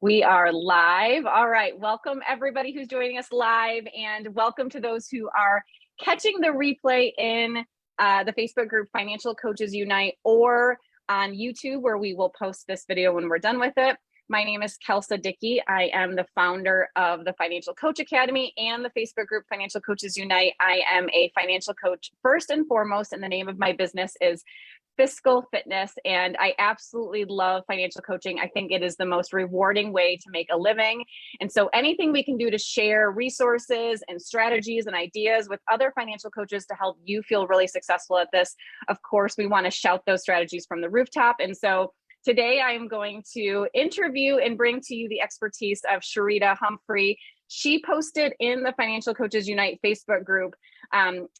We are live. All right. Welcome everybody who's joining us live, and welcome to those who are catching the replay in the Facebook group Financial Coaches Unite or on YouTube, where we will post this video when we're done with it. My name is 𝗙𝗂𝗃𝗃. I am the founder of the Financial Coach Academy and the Facebook group Financial Coaches Unite. I am a financial coach first and foremost, and the name of my business is Fiscal Fitness, and I absolutely love financial coaching. I think it is the most rewarding way to make a living. And so anything we can do to share resources and strategies and ideas with other financial coaches to help you feel really successful at this, of course, we want to shout those strategies from the rooftop. And so today I am going to interview and bring to you the expertise of Sharita Humphrey. She posted in the Financial Coaches Unite Facebook group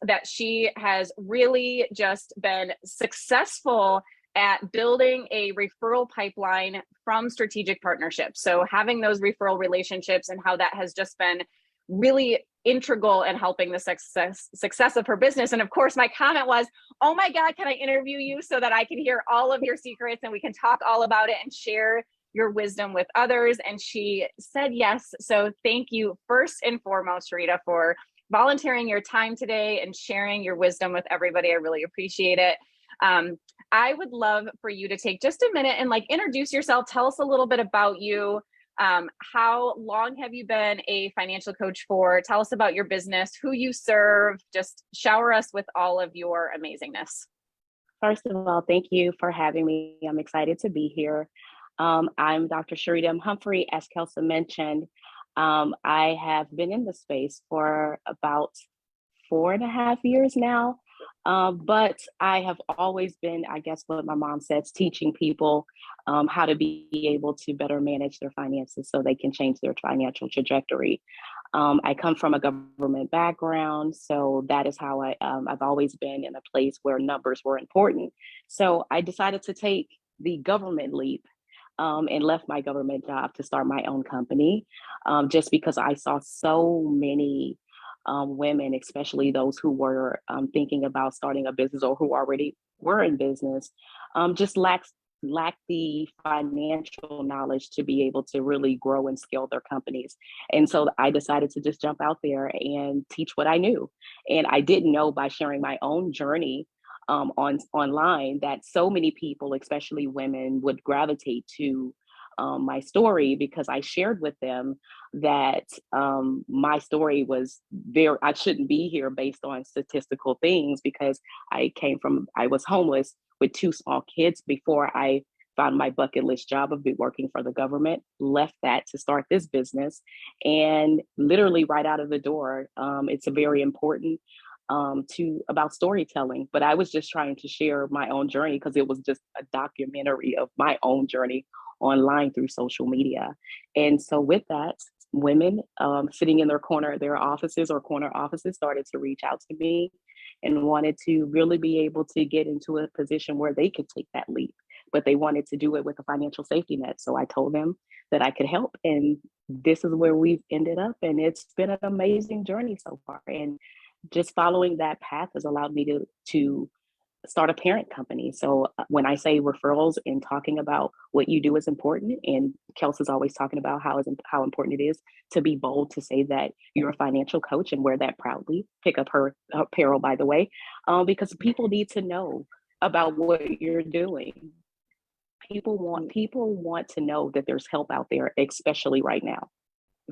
that she has really just been successful at building a referral pipeline from strategic partnerships. So having those referral relationships and how that has just been really integral in helping the success of her business. And of course, my comment was, oh my God, can I interview you so that I can hear all of your secrets and we can talk all about it and share your wisdom with others? And she said yes. So thank you first and foremost, Sharita, for volunteering your time today and sharing your wisdom with everybody. I really appreciate it. I would love for you to take just a minute and introduce yourself. Tell us a little bit about you. How long have you been a financial coach for? Tell us about your business, who you serve. Just shower us with all of your amazingness. First of all, thank you for having me. I'm excited to be here. I'm Dr. Sharita Humphrey, as 𝗙𝗂 mentioned. I have been in the space for about 4.5 years now, but I have always been, I guess what my mom says, teaching people how to be able to better manage their finances so they can change their financial trajectory. I come from a government background, so that is how I've always been in a place where numbers were important. So I decided to take the government leap and left my government job to start my own company, just because I saw so many women, especially those who were thinking about starting a business or who already were in business, just lack the financial knowledge to be able to really grow and scale their companies. And so I decided to just jump out there and teach what I knew. And I didn't know, by sharing my own journey online, that so many people, especially women, would gravitate to my story, because I shared with them that my story was I shouldn't be here based on statistical things, because I was homeless with 2 small kids before I found my bucket list job of working for the government, left that to start this business. And literally right out of the door, it's a very important about storytelling, but I was just trying to share my own journey because it was just a documentary of my own journey online through social media. And so with that, women sitting in their corner offices started to reach out to me and wanted to really be able to get into a position where they could take that leap, but they wanted to do it with a financial safety net. So I told them that I could help, and this is where we've ended up, and it's been an amazing journey so far. And just following that path has allowed me to start a parent company. So when I say referrals and talking about what you do is important, and 𝗙𝗂 is always talking about how important it is to be bold to say that you're a financial coach, and wear that proudly. Pick up her apparel, by the way, because people need to know about what you're doing. People want to know that there's help out there, especially right now.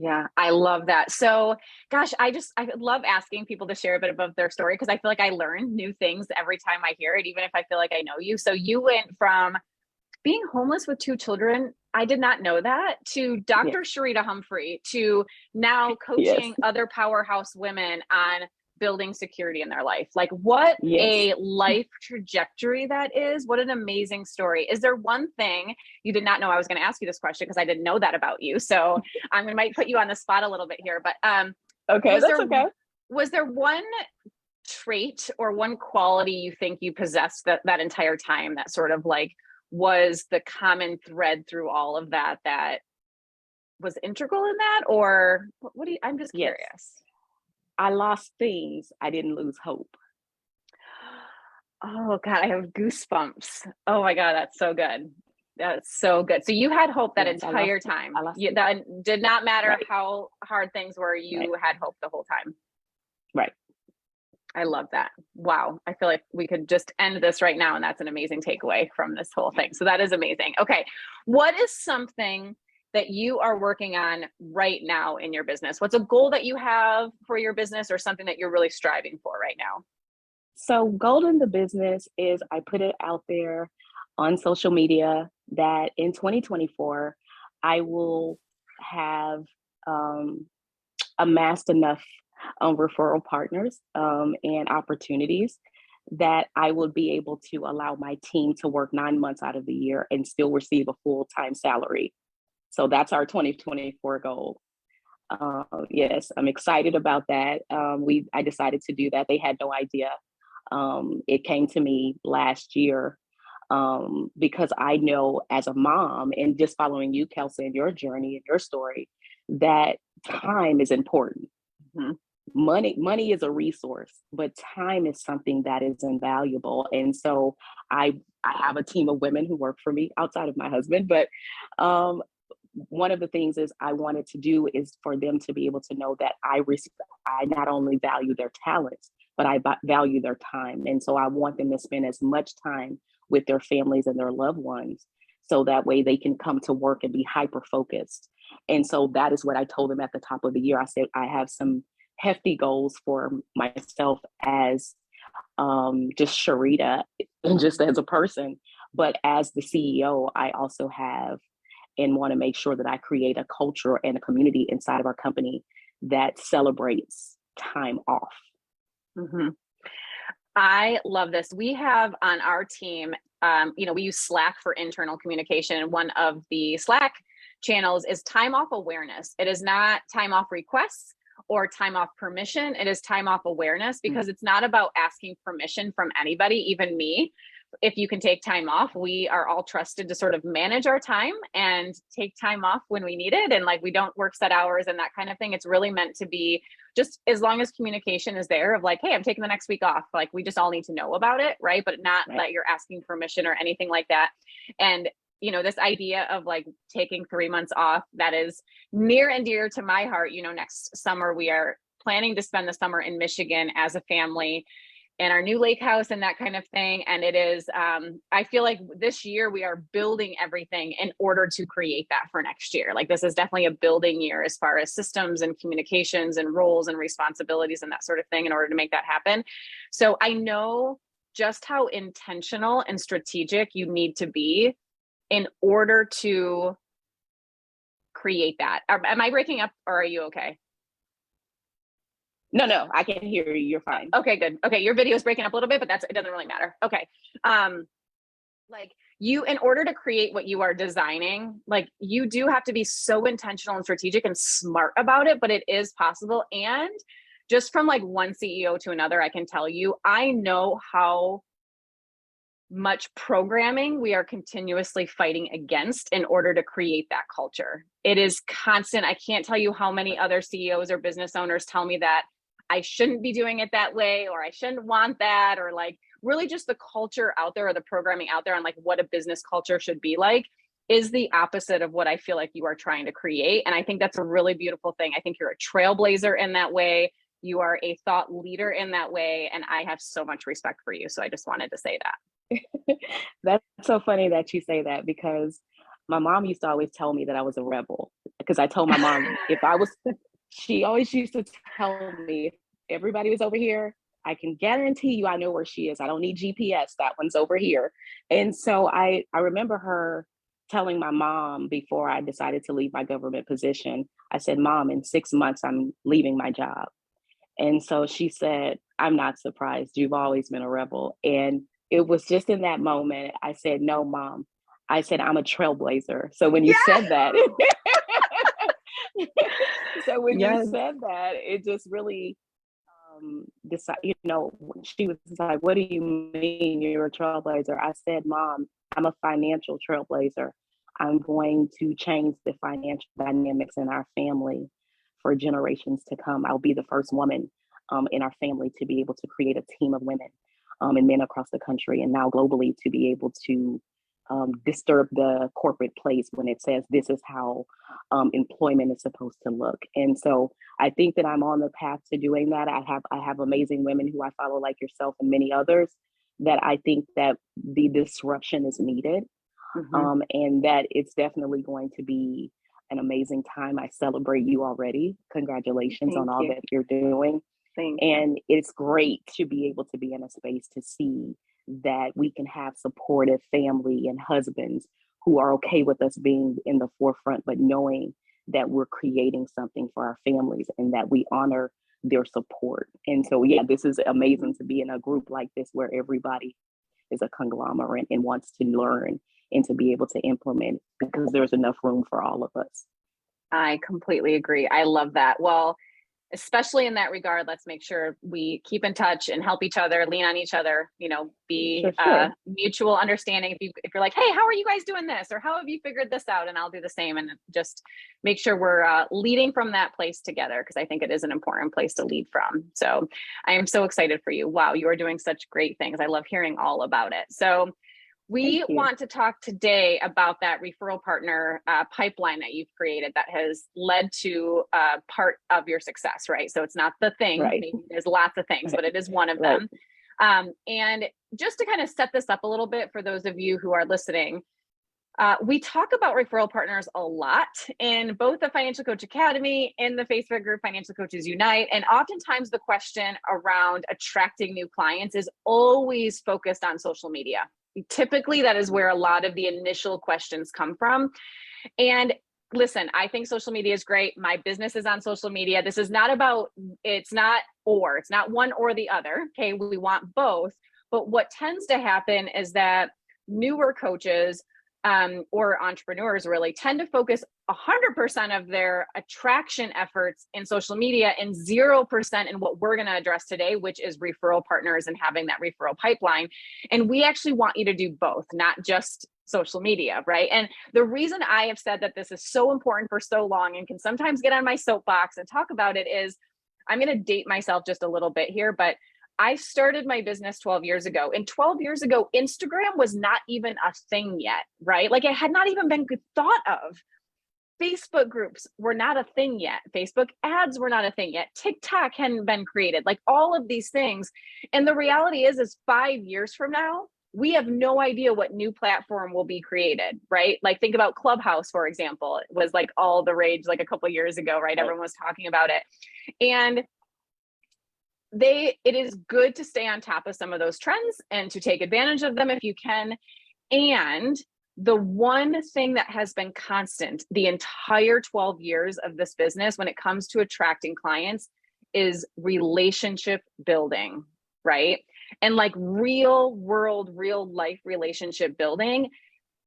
Yeah, I love that. So, gosh, I love asking people to share a bit of their story, because I feel like I learn new things every time I hear it, even if I feel like I know you. So you went from being homeless with 2 children, I did not know that, to Dr. Yes. Sharita Humphrey, to now coaching other powerhouse women on building security in their life. What a life trajectory that is. What an amazing story. Is there one thing you did not know? I was going to ask you this question because I didn't know that about you. So might put you on the spot a little bit here, but okay, okay. Was there one trait or one quality you think you possessed that entire time that sort of was the common thread through all of that was integral in that? Or what do you, I'm just curious. Yes. I lost things. I didn't lose hope. Oh God, I have goosebumps. Oh my God, that's so good. That's so good. So you had hope that Yes, entire time. it. That did not matter Right. how hard things were. You had hope the whole time. Right. I love that. Wow. I feel like we could just end this right now. And that's an amazing takeaway from this whole thing. So that is amazing. Okay. What is something that you are working on right now in your business? What's a goal that you have for your business or something that you're really striving for right now? So goal in the business is I put it out there on social media that in 2024, I will have amassed enough referral partners and opportunities that I will be able to allow my team to work 9 months out of the year and still receive a full-time salary. So that's our 2024 goal. Yes, I'm excited about that. I decided to do that. They had no idea. It came to me last year because I know as a mom, and just following you, Kelsey, and your journey and your story, that time is important. Mm-hmm. Money is a resource, but time is something that is invaluable. And so I have a team of women who work for me outside of my husband, but one of the things is I wanted to do is for them to be able to know that I not only value their talents, but I value their time. And so I want them to spend as much time with their families and their loved ones, so that way they can come to work and be hyper focused. And so that is what I told them at the top of the year. I said, I have some hefty goals for myself as just Sharita and just as a person, but as the CEO, I also have and want to make sure that I create a culture and a community inside of our company that celebrates time off. Mm-hmm. I love this. We have on our team, we use Slack for internal communication. And one of the Slack channels is time off awareness. It is not time off requests or time off permission. It is time off awareness, because it's not about asking permission from anybody, even me. If you can take time off, we are all trusted to sort of manage our time and take time off when we need it. And like, we don't work set hours and that kind of thing. It's really meant to be just as long as communication is there of like, hey, I'm taking the next week off. Like, we just all need to know about it. Right. But not that you're asking permission or anything like that. And this idea of like taking 3 months off, that is near and dear to my heart. Next summer, we are planning to spend the summer in Michigan as a family in our new lake house and that kind of thing. And it is, I feel like this year we are building everything in order to create that for next year. Like, this is definitely a building year as far as systems and communications and roles and responsibilities and that sort of thing in order to make that happen. So I know just how intentional and strategic you need to be in order to create that. Am I breaking up, or are you okay? No, I can hear you. You're fine. Okay, good. Okay, your video is breaking up a little bit, but it doesn't really matter. Okay. In order to create what you are designing, like, you do have to be so intentional and strategic and smart about it, but it is possible. And just from like one CEO to another, I can tell you, I know how much programming we are continuously fighting against in order to create that culture. It is constant. I can't tell you how many other CEOs or business owners tell me that I shouldn't be doing it that way, or I shouldn't want that, or like really just the culture out there or the programming out there on like what a business culture should be like is the opposite of what I feel like you are trying to create. And I think that's a really beautiful thing. I think you're a trailblazer in that way. You are a thought leader in that way. And I have so much respect for you. So I just wanted to say that. That's so funny that you say that, because my mom used to always tell me that I was a rebel, because I told my mom she always used to tell me, if everybody was over here, I can guarantee you I know where she is. I don't need GPS. That one's over here. And so I remember her telling my mom before I decided to leave my government position, I said, Mom, in 6 months, I'm leaving my job. And so she said, I'm not surprised. You've always been a rebel. And it was just in that moment, I said, no, Mom. I said, I'm a trailblazer. So when you said that, you said that, it just really, she was like, what do you mean you're a trailblazer? I said, Mom, I'm a financial trailblazer. I'm going to change the financial dynamics in our family for generations to come. I'll be the first woman in our family to be able to create a team of women and men across the country, and now globally, to be able to disturb the corporate place when it says this is how employment is supposed to look. And so I think that I'm on the path to doing that. I have amazing women who I follow, like yourself and many others, that I think that the disruption is needed, and that it's definitely going to be an amazing time. I celebrate you already. Congratulations on all that you're doing. And it's great to be able to be in a space to see that we can have supportive family and husbands who are okay with us being in the forefront, but knowing that we're creating something for our families and that we honor their support. And so, yeah, this is amazing to be in a group like this where everybody is a conglomerate and wants to learn and to be able to implement, because there's enough room for all of us. I completely agree. I love that. Well, especially in that regard, let's make sure we keep in touch and help each other, lean on each other, be mutual understanding. If you're like, hey, how are you guys doing this? Or how have you figured this out? And I'll do the same, and just make sure we're leading from that place together, because I think it is an important place to lead from. So I am so excited for you. Wow, you are doing such great things. I love hearing all about it. So we want to talk today about that referral partner pipeline that you've created that has led to part of your success, right? So it's not the thing, maybe there's lots of things, but it is one of them. And just to kind of set this up a little bit for those of you who are listening, we talk about referral partners a lot in both the Financial Coach Academy and the Facebook group Financial Coaches Unite. And oftentimes the question around attracting new clients is always focused on social media. Typically, that is where a lot of the initial questions come from. And listen, I think social media is great. My business is on social media. This is not about, it's not one or the other. Okay, we want both. But what tends to happen is that newer coaches or entrepreneurs really tend to focus 100% of their attraction efforts in social media and 0% in what we're going to address today, which is referral partners and having that referral pipeline. And we actually want you to do both, not just social media, right? And the reason I have said that this is so important for so long and can sometimes get on my soapbox and talk about it is, I'm going to date myself just a little bit here, but I started my business 12 years ago, and 12 years ago, Instagram was not even a thing yet, right? Like it had not even been thought of. Facebook groups were not a thing yet. Facebook ads were not a thing yet. TikTok hadn't been created, like all of these things. And the reality is 5 years from now, we have no idea what new platform will be created, right? Like think about Clubhouse, for example. It was like all the rage like a couple of years ago, right? Everyone was talking about it. And it is good to stay on top of some of those trends and to take advantage of them if you can. And the one thing that has been constant the entire 12 years of this business when it comes to attracting clients is relationship building, right? And like real world, real life relationship building.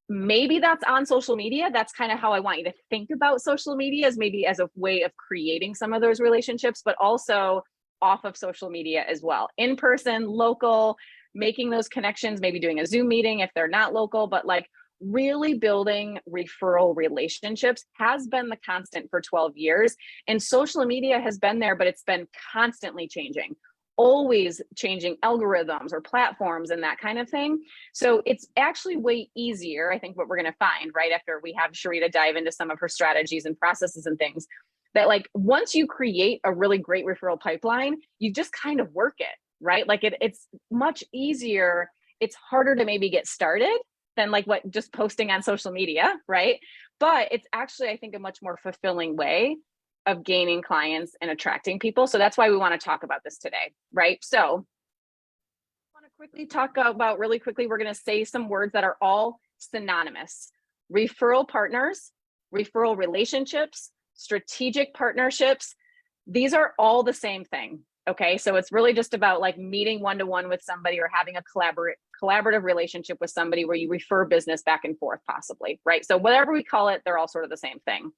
Maybe that's on social media. That's kind of how I want you to think about social media, as maybe as a way of creating some of those relationships, but also off of social media as well. In person, local, making those connections, maybe doing a Zoom meeting if they're not local, but like really building referral relationships has been the constant for 12 years. And social media has been there, but it's been constantly changing, always changing algorithms or platforms and that kind of thing. So it's actually way easier, I think what we're going to find right after we have Sharita dive into some of her strategies and processes and things, that like once you create a really great referral pipeline, you just kind of work it, right? Like it's much easier. It's harder to maybe get started than like what just posting on social media, right? But it's actually, I think, a much more fulfilling way of gaining clients and attracting people. So that's why we want to talk about this today, right? So I want to quickly talk about really quickly, we're going to say some words that are all synonymous: referral partners, referral relationships, strategic partnerships. These are all the same thing. Okay. So it's really just about like meeting one-to-one with somebody or having a collaborative relationship with somebody where you refer business back and forth possibly, right? So whatever we call it, they're all sort of the same thing.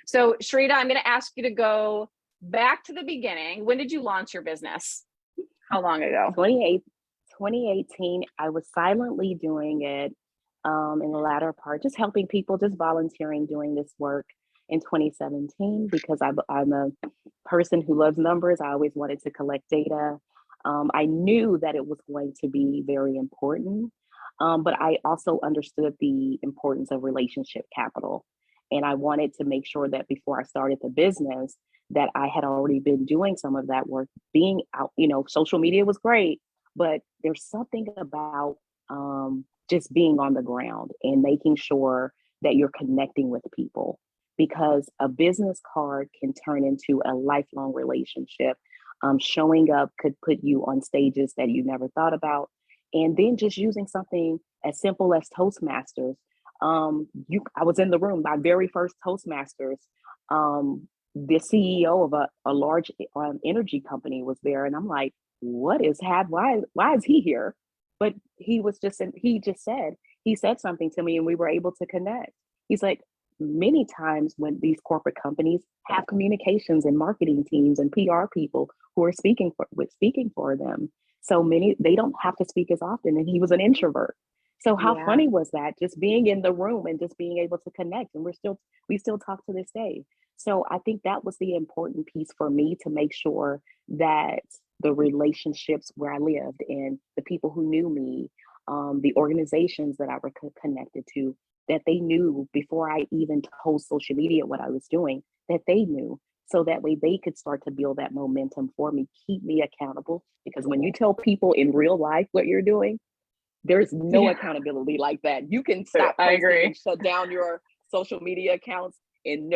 So Sharita, I'm going to ask you to go back to the beginning. When did you launch your business? How long ago? 2018. I was silently doing it in the latter part, just helping people, just volunteering, doing this work in 2017, because I'm a person who loves numbers. I always wanted to collect data. I knew that it was going to be very important. But I also understood the importance of relationship capital. And I wanted to make sure that before I started the business, that I had already been doing some of that work, being out, social media was great, but there's something about just being on the ground and making sure that you're connecting with people, because a business card can turn into a lifelong relationship. Showing up could put you on stages that you never thought about. And then just using something as simple as Toastmasters. I was in the room, my very first Toastmasters. The CEO of a large energy company was there, and I'm like, "What is happening? Why is he here?" But he said something to me, and we were able to connect. He's like, many times when these corporate companies have communications and marketing teams and PR people who are speaking for them, so many, they don't have to speak as often, and he was an introvert. So how funny was that? Just being in the room and just being able to connect, and we still talk to this day. So I think that was the important piece for me, to make sure that the relationships where I lived and the people who knew me, the organizations that I were connected to, that they knew before I even told social media what I was doing, that they knew, so that way they could start to build that momentum for me, keep me accountable. Because when you tell people in real life what you're doing, there's no accountability like that. You can stop posting and shut down your social media accounts and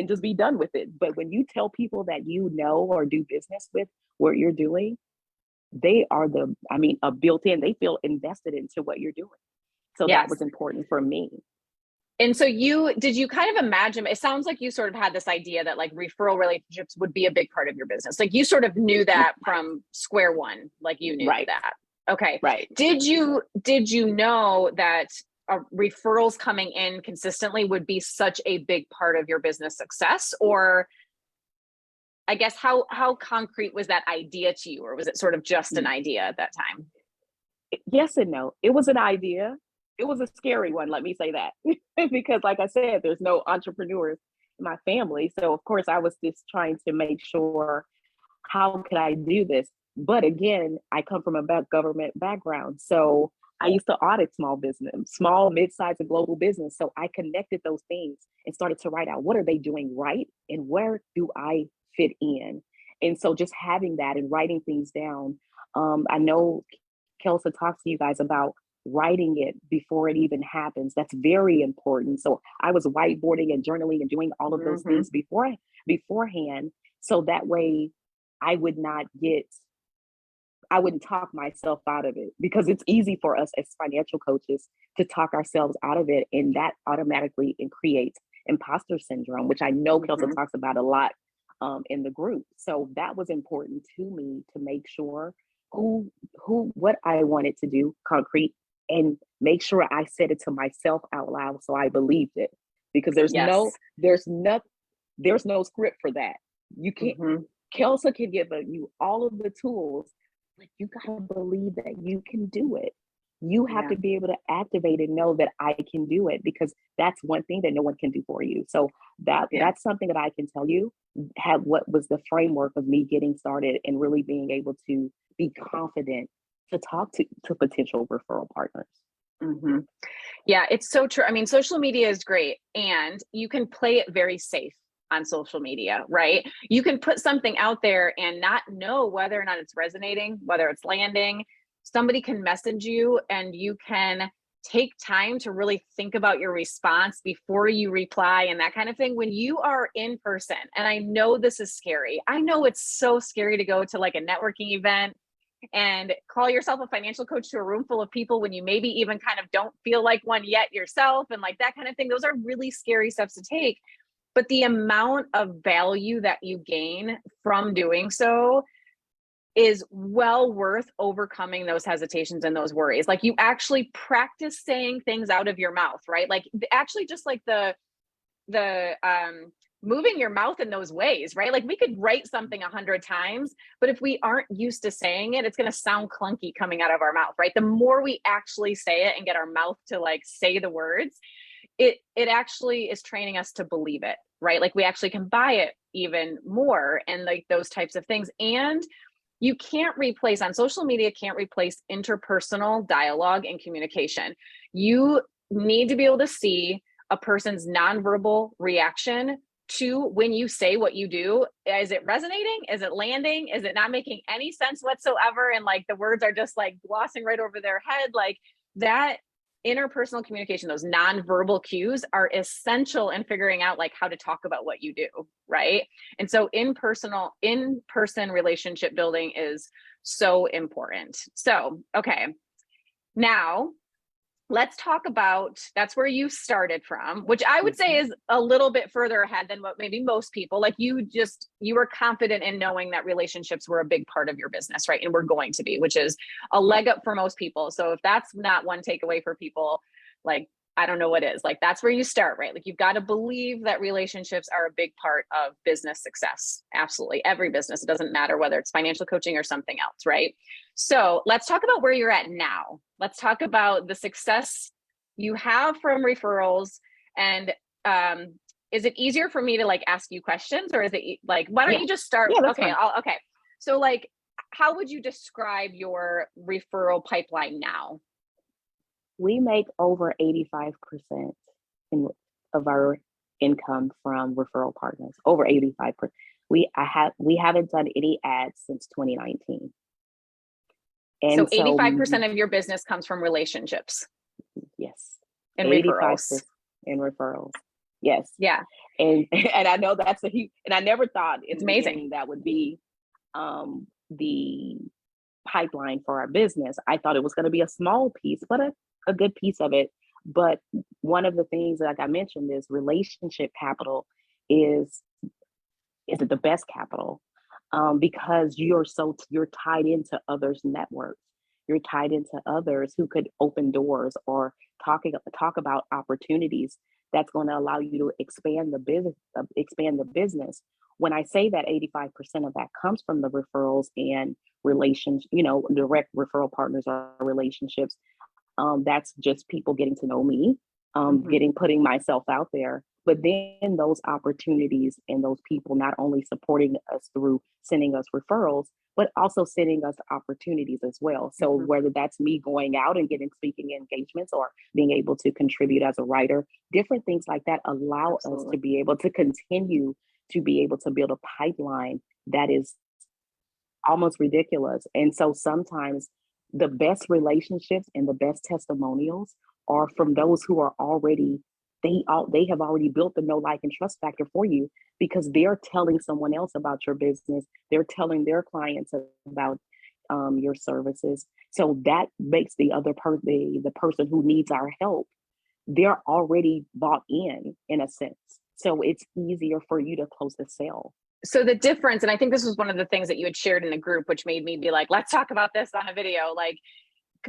just be done with it. But when you tell people that or do business with what you're doing, they are a built-in, they feel invested into what you're doing. So that was important for me. And so did you kind of imagine, it sounds like you sort of had this idea that like referral relationships would be a big part of your business. Like you sort of knew that from square one, like you knew that. Okay. Right. Did you know that referrals coming in consistently would be such a big part of your business success? Or I guess how concrete was that idea to you? Or was it sort of just an idea at that time? Yes and no. It was an idea. It was a scary one, let me say that. Because like I said, there's no entrepreneurs in my family. So of course I was just trying to make sure, how could I do this? But again, I come from a government background. So I used to audit small, mid-sized, and global business. So I connected those things and started to write out, what are they doing right? And where do I fit in? And so just having that and writing things down, I know 𝗂𝗄 talks to you guys about writing it before it even happens. That's very important. So I was whiteboarding and journaling and doing all of those things beforehand. So that way I wouldn't talk myself out of it, because it's easy for us as financial coaches to talk ourselves out of it. And that automatically creates imposter syndrome, which I know 𝗂𝗄 talks about a lot in the group. So that was important to me, to make sure what I wanted to do concrete, and make sure I said it to myself out loud, so I believed it, because there's no script for that. You can't. 𝗂𝗄 can give you all of the tools, but you gotta believe that you can do it. You have to be able to activate and know that I can do it, because that's one thing that no one can do for you. So that's something that I can tell you what was the framework of me getting started and really being able to be confident to talk to potential referral partners. Yeah, it's so true. I mean, social media is great, and you can play it very safe on social media, right? You can put something out there and not know whether or not it's resonating, whether it's landing. Somebody can message you, and you can take time to really think about your response before you reply and that kind of thing. When you are in person, and I know this is scary. I know it's so scary to go to like a networking event and call yourself a financial coach to a room full of people when you maybe even kind of don't feel like one yet yourself, and like that kind of thing. Those are really scary steps to take. But the amount of value that you gain from doing so is well worth overcoming those hesitations and those worries. Like you actually practice saying things out of your mouth, right? Like actually just like the moving your mouth in those ways, right? Like we could write something 100 times, but if we aren't used to saying it, it's going to sound clunky coming out of our mouth, right? The more we actually say it and get our mouth to like say the words, it actually is training us to believe it, right? Like we actually can buy it even more, and like those types of things. And you can't replace, on social media, can't replace interpersonal dialogue and communication. You need to be able to see a person's nonverbal reaction to when you say what you do. Is it resonating? Is it landing? Is it not making any sense whatsoever? And like the words are just like glossing right over their head. Like that interpersonal communication, those nonverbal cues are essential in figuring out like how to talk about what you do, right? And so in-person relationship building is so important. So, okay, now let's talk about, that's where you started from, which I would say is a little bit further ahead than what maybe most people, like you were confident in knowing that relationships were a big part of your business, right? And we're going to be, which is a leg up for most people. So if that's not one takeaway for people, like, I don't know what is. Like, that's where you start, right? Like, you've got to believe that relationships are a big part of business success. Absolutely. Every business, it doesn't matter whether it's financial coaching or something else, right? So let's talk about where you're at now. Let's talk about the success you have from referrals. And is it easier for me to like ask you questions, or is it like, why don't you just start? Yeah, okay. Okay. So like, how would you describe your referral pipeline now? We make over 85% of our income from referral partners. Over 85%. We haven't done any ads since 2019. And so 85% of your business comes from relationships. Yes. And referrals. In referrals. Yes. Yeah. And I know that's and I never thought it's amazing that would be the pipeline for our business. I thought it was going to be a small piece, but a good piece of it. But one of the things, like I mentioned, is relationship capital is the best capital, because you're tied into others' networks. You're tied into others who could open doors or talk about opportunities that's going to allow you to expand the business. When I say that 85% of that comes from the referrals and relations, direct referral partners or relationships, that's just people getting to know me, putting myself out there. But then those opportunities and those people not only supporting us through sending us referrals, but also sending us opportunities as well. So whether that's me going out and getting speaking engagements or being able to contribute as a writer, different things like that allow us to be able to continue to be able to build a pipeline that is almost ridiculous. And so sometimes the best relationships and the best testimonials are from those who are already, they have already built the know, like, and trust factor for you, because they're telling someone else about your business. They're telling their clients about your services. So that makes the other person, the person who needs our help, they're already bought in a sense. So it's easier for you to close the sale. So the difference, and I think this was one of the things that you had shared in the group, which made me be like, let's talk about this on a video, like,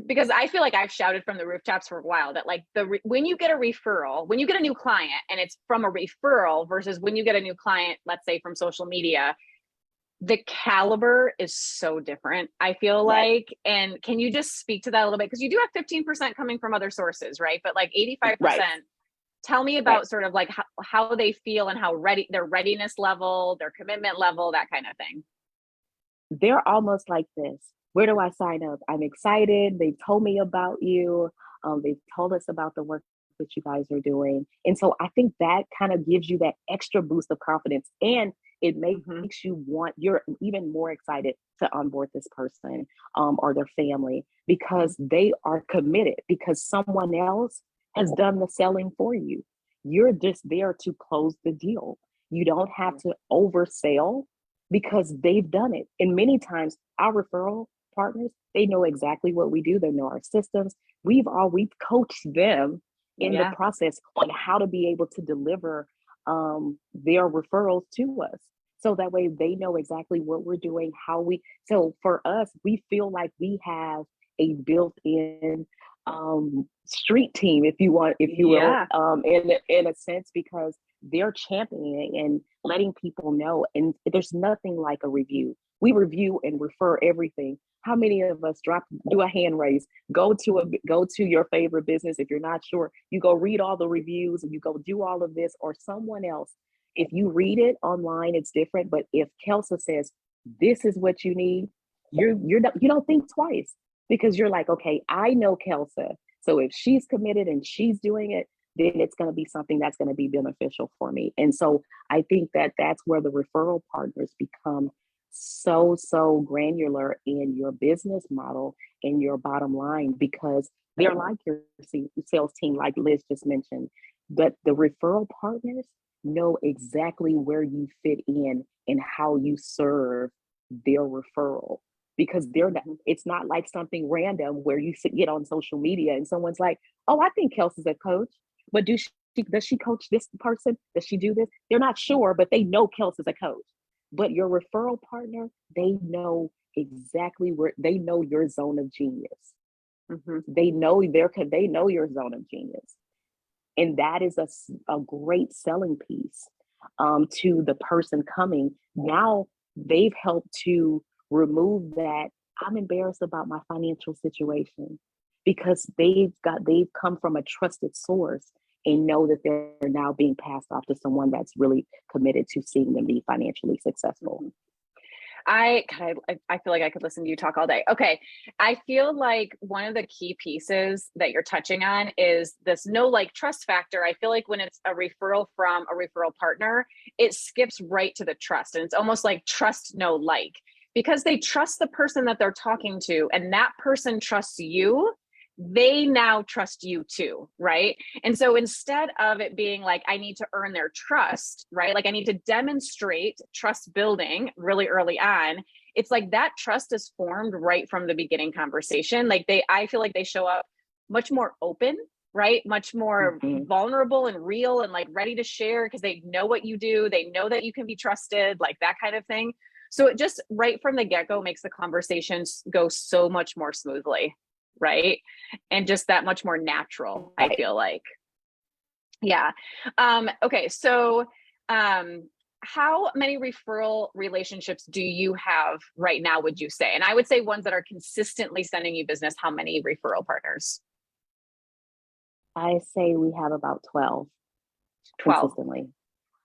because I feel like I've shouted from the rooftops for a while that like when you get a referral, when you get a new client and it's from a referral versus when you get a new client, let's say from social media, the caliber is so different, I feel like. And can you just speak to that a little bit? Because you do have 15% coming from other sources, right? But like 85%, tell me about sort of like how they feel and how ready, their readiness level, their commitment level, that kind of thing. They're almost like this. Where do I sign up? I'm excited. They told me about you. They've told us about the work that you guys are doing. And so I think that kind of gives you that extra boost of confidence, and it makes you're even more excited to onboard this person or their family, because they are committed, because someone else has done the selling for you. You're just there to close the deal. You don't have to oversell because they've done it. And many times our referral partners, they know exactly what we do. They know our systems. We've coached them in the process on how to be able to deliver their referrals to us. So that way they know exactly what we're doing, so for us, we feel like we have a built-in street team, if you will, in a sense, because they're championing and letting people know. And there's nothing like a review. We review and refer everything. How many of us do a hand raise, go to your favorite business? If you're not sure, you go read all the reviews and you go do all of this, or someone else. If you read it online, it's different. But if Kelsey says, this is what you need, you don't think twice, because you're like, okay, I know 𝗀𝗀. So if she's committed and she's doing it, then it's going to be something that's going to be beneficial for me. And so I think that that's where the referral partners become so granular in your business model, in your bottom line, because they're like your sales team, like Liz just mentioned. But the referral partners know exactly where you fit in and how you serve their referral, because they're not, it's not like something random where you get on social media and someone's like, oh, I think 𝗀𝗀's a coach, but does she coach this person? Does she do this? They're not sure, but they know 𝗀𝗀's is a coach. But your referral partner, they know exactly where, they know your zone of genius. They know your zone of genius. And that is a great selling piece to the person coming. Now they've helped to remove that I'm embarrassed about my financial situation, because they've come from a trusted source and know that they're now being passed off to someone that's really committed to seeing them be financially successful. I feel like I could listen to you talk all day. Okay. I feel like one of the key pieces that you're touching on is this no like trust factor. I feel like when it's a referral from a referral partner, it skips right to the trust. And it's almost like trust, no like, because they trust the person that they're talking to, and that person trusts you. They now trust you too, right? And so instead of it being like, I need to earn their trust, right? Like I need to demonstrate trust building really early on. It's like that trust is formed right from the beginning conversation. Like I feel like they show up much more open, right? Much more vulnerable and real and like ready to share, because they know what you do. They know that you can be trusted, like that kind of thing. So it just right from the get-go makes the conversations go so much more smoothly. Right. And just that much more natural, I feel like. Yeah. Okay. So how many referral relationships do you have right now, would you say? And I would say ones that are consistently sending you business. How many referral partners? I say we have about 12. Consistently.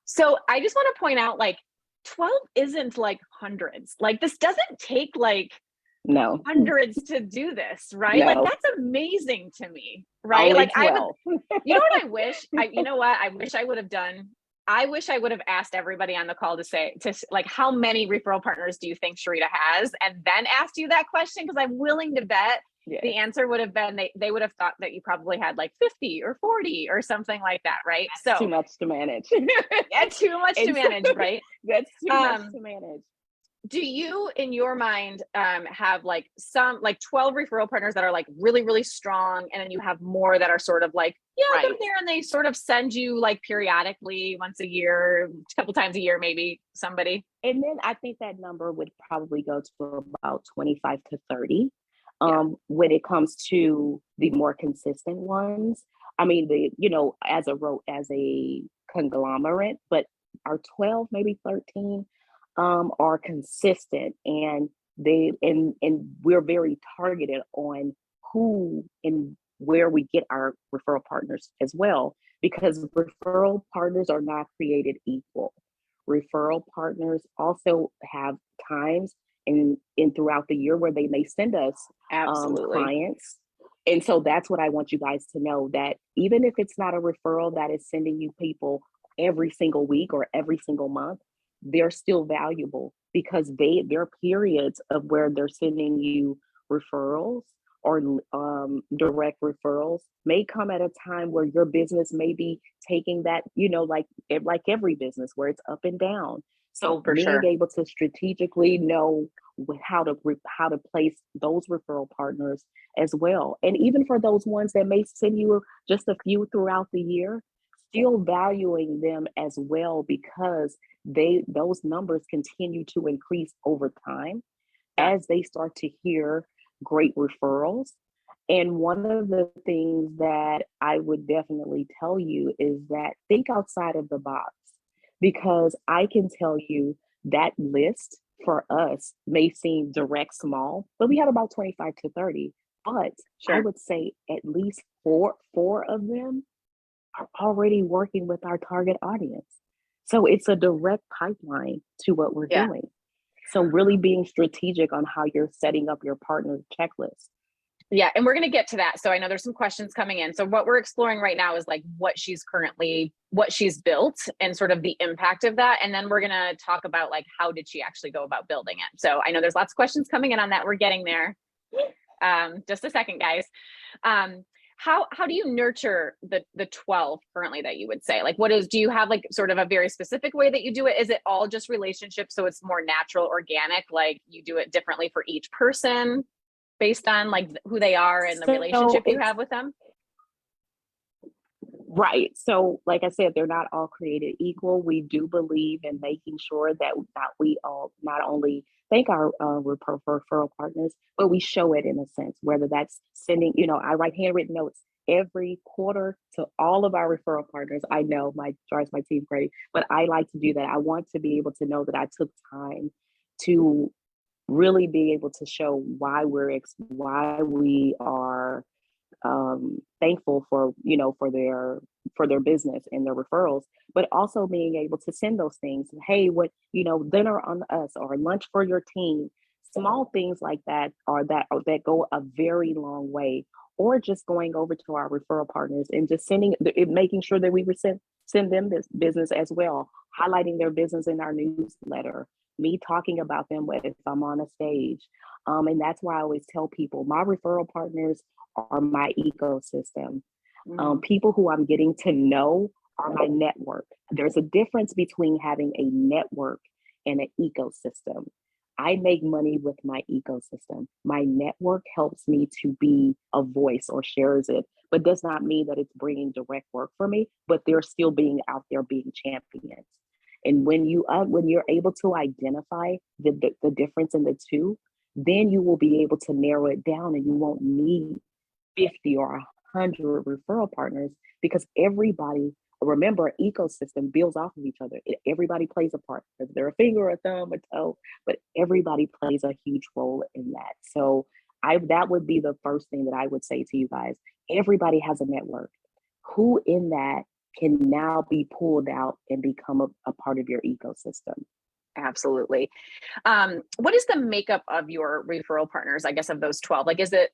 So I just want to point out, like 12 isn't like hundreds. Like this doesn't take like hundreds to do this, right? No. Like that's amazing to me, right? Only like 12. I would, you know what I wish? You know what I wish I would have done? I wish I would have asked everybody on the call to like, how many referral partners do you think Sharita has? And then asked you that question, because I'm willing to bet the answer would have been, they would have thought that you probably had like 50 or 40 or something like that, right? That's too much to manage. Yeah, too much to manage, right? That's too much to manage. Do you, in your mind, have like some like 12 referral partners that are like really, really strong, and then you have more that are sort of like, they're there and they sort of send you like periodically, once a year, a couple times a year, maybe somebody? And then I think that number would probably go to about 25 to 30 when it comes to the more consistent ones. I mean, as a conglomerate, but our 12, maybe 13 are consistent, and we're very targeted on who and where we get our referral partners as well, because referral partners are not created equal. Referral partners also have times in throughout the year where they may send us clients. And so that's what I want you guys to know, that even if it's not a referral that is sending you people every single week or every single month, they're still valuable, because there are periods of where they're sending you referrals or direct referrals may come at a time where your business may be taking that, like every business, where it's up and down. So being able to strategically know how to place those referral partners as well. And even for those ones that may send you just a few throughout the year, still valuing them as well, because those numbers continue to increase over time as they start to hear great referrals. And one of the things that I would definitely tell you is that think outside of the box, because I can tell you that list for us may seem direct small, but we have about 25 to 30. But I would say at least four of them are already working with our target audience. So it's a direct pipeline to what we're doing. So really being strategic on how you're setting up your partner checklist. Yeah, and we're going to get to that. So I know there's some questions coming in. So what we're exploring right now is like what she's built and sort of the impact of that. And then we're going to talk about like, how did she actually go about building it? So I know there's lots of questions coming in on that. We're getting there. Just a second, guys. How do you nurture the 12 currently that you would say? Like, do you have like sort of a very specific way that you do it? Is it all just relationships? So it's more natural, organic, like you do it differently for each person based on like who they are and the relationship you have with them? Right. So like I said, they're not all created equal. We do believe in making sure that we all not only thank our referral partners, but we show it in a sense, whether that's sending, I write handwritten notes every quarter to all of our referral partners. I know drives my team crazy, but I like to do that. I want to be able to know that I took time to really be able to show why we are thankful for their business and their referrals, but also being able to send those things. Hey, dinner on us or lunch for your team, small things like that that go a very long way. Or just going over to our referral partners and just making sure that we send them this business as well, highlighting their business in our newsletter, me talking about them if I'm on a stage. And that's why I always tell people my referral partners are my ecosystem. People who I'm getting to know are my network. There's a difference between having a network and an ecosystem. I make money with my ecosystem. My network helps me to be a voice or shares it, but does not mean that it's bringing direct work for me, but they're still being out there being champions. And when you're able to identify the difference in the two, then you will be able to narrow it down and you won't need 50 or 100 referral partners, because remember, ecosystem builds off of each other. Everybody plays a part, whether they're a finger, a thumb, a toe, but everybody plays a huge role in that. So that would be the first thing that I would say to you guys. Everybody has a network. Who in that can now be pulled out and become a part of your ecosystem? Absolutely. What is the makeup of your referral partners, I guess, of those 12? Like, is it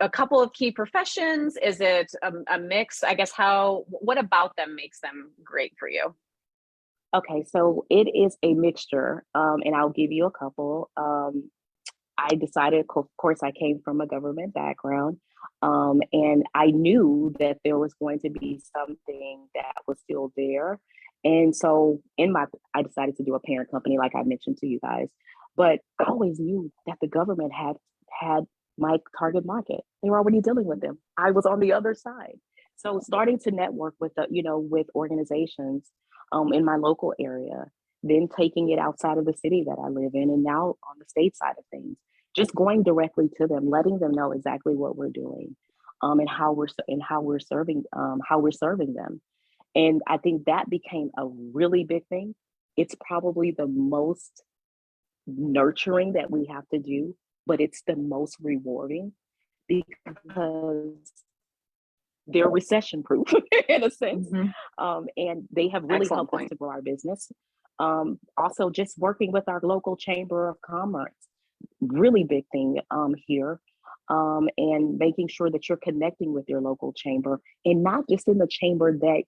a couple of key professions? Is it a mix? I guess what about them makes them great for you? Okay, so it is a mixture, and I'll give you a couple. I decided, of course, I came from a government background, and I knew that there was going to be something that was still there. And so I decided to do a parent company, like I mentioned to you guys, but I always knew that the government had my target market. They were already dealing with them. I was on the other side. So starting to network with with organizations in my local area, then taking it outside of the city that I live in, and now on the state side of things, just going directly to them, letting them know exactly what we're doing, and how we're serving them. And I think that became a really big thing. It's probably the most nurturing that we have to do, but it's the most rewarding because they're recession proof in a sense. And they have really helped us to grow our business. Also just working with our local chamber of commerce, really big thing here. And making sure that you're connecting with your local chamber, and not just in the chamber that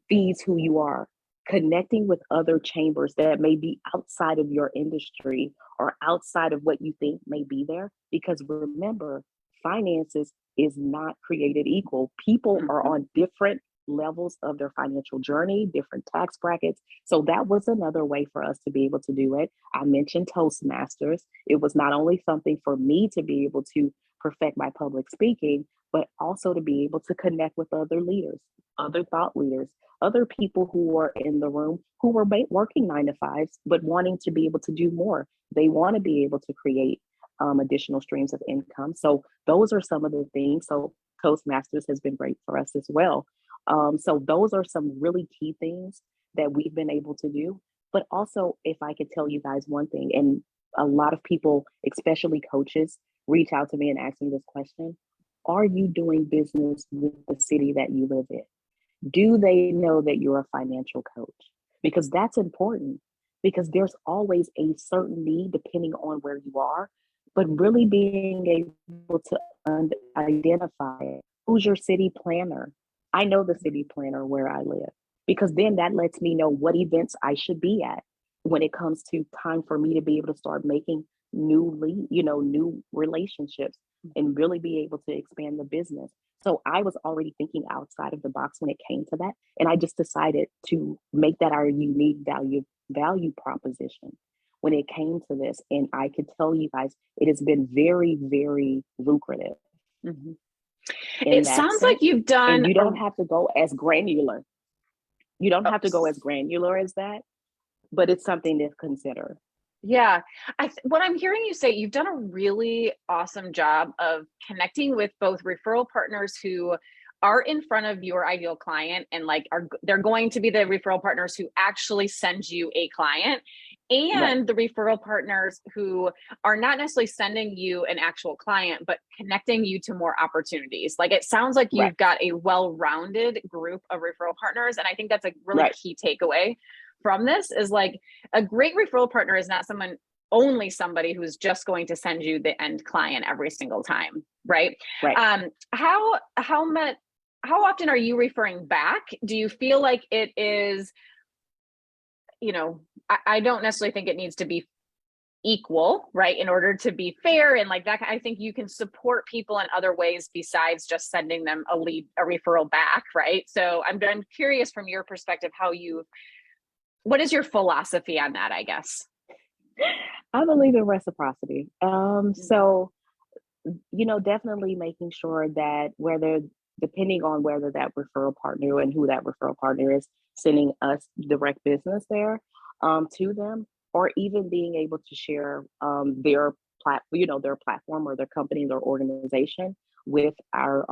feeds who you are, connecting with other chambers that may be outside of your industry or outside of what you think may be there. Because remember, finances is not created equal. People are on different levels of their financial journey, different tax brackets. So that was another way for us to be able to do it. I mentioned Toastmasters. It was not only something for me to be able to perfect my public speaking, but also to be able to connect with other leaders, other thought leaders, other people who were in the room who were working 9-to-5s, but wanting to be able to do more. They want to be able to create additional streams of income. So those are some of the things. So Toastmasters has been great for us as well. So those are some really key things that we've been able to do. But also, if I could tell you guys one thing, and a lot of people, especially coaches, reach out to me and ask me this question: are you doing business with the city that you live in? Do they know that you're a financial coach? Because that's important. because there's always a certain need depending on where you are, but really being able to identify who's your city planner. I know the city planner where I live, because then that lets me know what events I should be at when it comes to time for me to be able to start making new relationships and really be able to expand the business. So I was already thinking outside of the box when it came to that. And I just decided to make that our unique value proposition when it came to this. And I could tell you guys, it has been very, very lucrative. Mm-hmm. It sounds like you've done. And you don't have to go as granular. You don't have to go as granular as that, but it's something to consider. Yeah. What I'm hearing you say, you've done a really awesome job of connecting with both referral partners who are in front of your ideal client and they're going to be the referral partners who actually send you a client, and the referral partners who are not necessarily sending you an actual client, but connecting you to more opportunities. Like, it sounds like you've got a well-rounded group of referral partners. And I think that's a really key takeaway from this, is like, a great referral partner is not only somebody who's just going to send you the end client every single time. Right. How often are you referring back? Do you feel like it is, I don't necessarily think it needs to be equal, right? In order to be fair and like that, I think you can support people in other ways besides just sending them a referral back, right? So I'm curious from your perspective, what is your philosophy on that, I guess? I believe in reciprocity. So, definitely making sure that depending on whether that referral partner and who that referral partner is, sending us direct business there to them, or even being able to share their platform or their company, their organization with our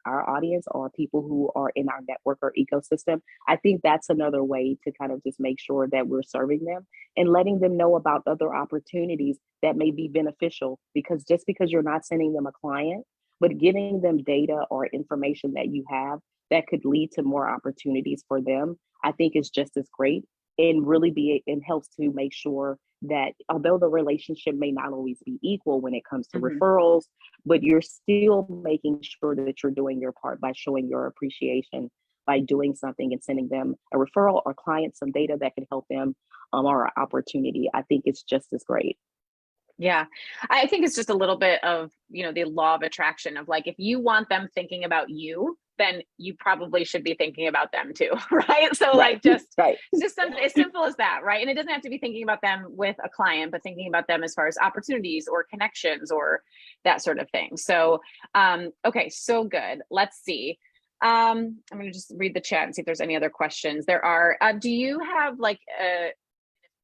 audience or people who are in our network or ecosystem. I think that's another way to kind of just make sure that we're serving them and letting them know about other opportunities that may be beneficial, because just because you're not sending them a client, but giving them data or information that you have that could lead to more opportunities for them, I think is just as great, and really helps to make sure that although the relationship may not always be equal when it comes to referrals, but you're still making sure that you're doing your part by showing your appreciation by doing something and sending them a referral or client some data that can help them or an opportunity. I think it's just as great. Yeah, I think it's just a little bit of, the law of attraction of like, if you want them thinking about you, then you probably should be thinking about them too, right? So just as simple as that, right? And it doesn't have to be thinking about them with a client, but thinking about them as far as opportunities or connections or that sort of thing. So, okay, so good. Let's see. I'm going to just read the chat and see if there's any other questions. There are, do you have like a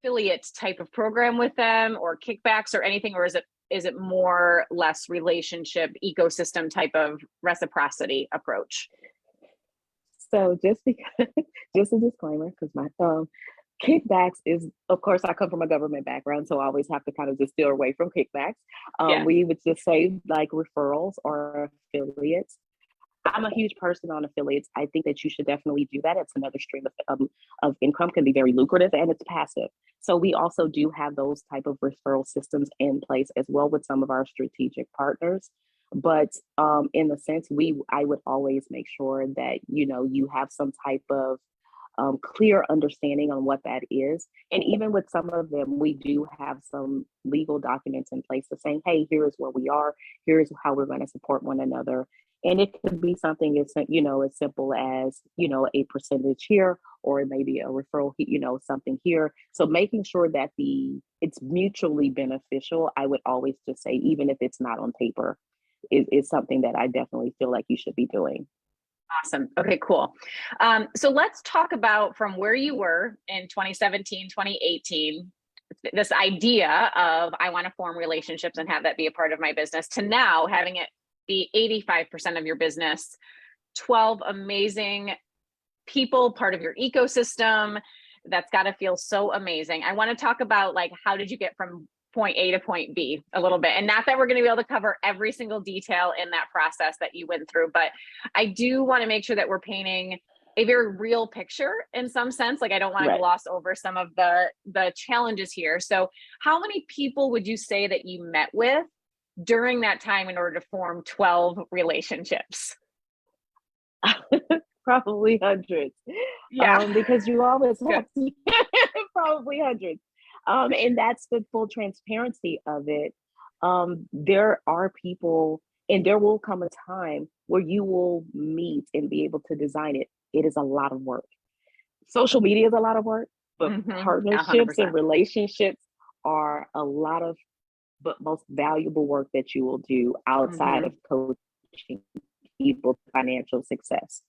affiliate type of program with them or kickbacks or anything, or is it more less relationship ecosystem type of reciprocity approach? So just a disclaimer, because my kickbacks is, of course, I come from a government background, so I always have to kind of just steer away from kickbacks. We would just say like referrals or affiliates. I'm a huge person on affiliates. I think that you should definitely do that. It's another stream of income, can be very lucrative, and it's passive. So we also do have those type of referral systems in place as well with some of our strategic partners. But in the sense, I would always make sure that, you have some type of clear understanding on what that is. And even with some of them, we do have some legal documents in place of saying, hey, here is where we are, here is how we're going to support one another. And it could be something as simple as, a percentage here, or maybe a referral, something here. So making sure that it's mutually beneficial, I would always just say, even if it's not on paper, is something that I definitely feel like you should be doing. Awesome. Okay, cool. So let's talk about from where you were in 2017, 2018, this idea of I want to form relationships and have that be a part of my business, to now having it be 85% of your business, 12 amazing people, part of your ecosystem. That's got to feel so amazing. I want to talk about like, how did you get from point A to point B a little bit? And not that we're going to be able to cover every single detail in that process that you went through, but I do want to make sure that we're painting a very real picture in some sense. Like I don't want to Right. gloss over some of the challenges here. So how many people would you say that you met with during that time in order to form 12 relationships? Probably hundreds. Yeah. Because you always have to, probably hundreds. And that's the full transparency of it. There are people, and there will come a time where you will meet and be able to design it. It is a lot of work. Social media is a lot of work, but partnerships 100%. and relationships are a lot of, but most valuable work that you will do outside of coaching people to financial success.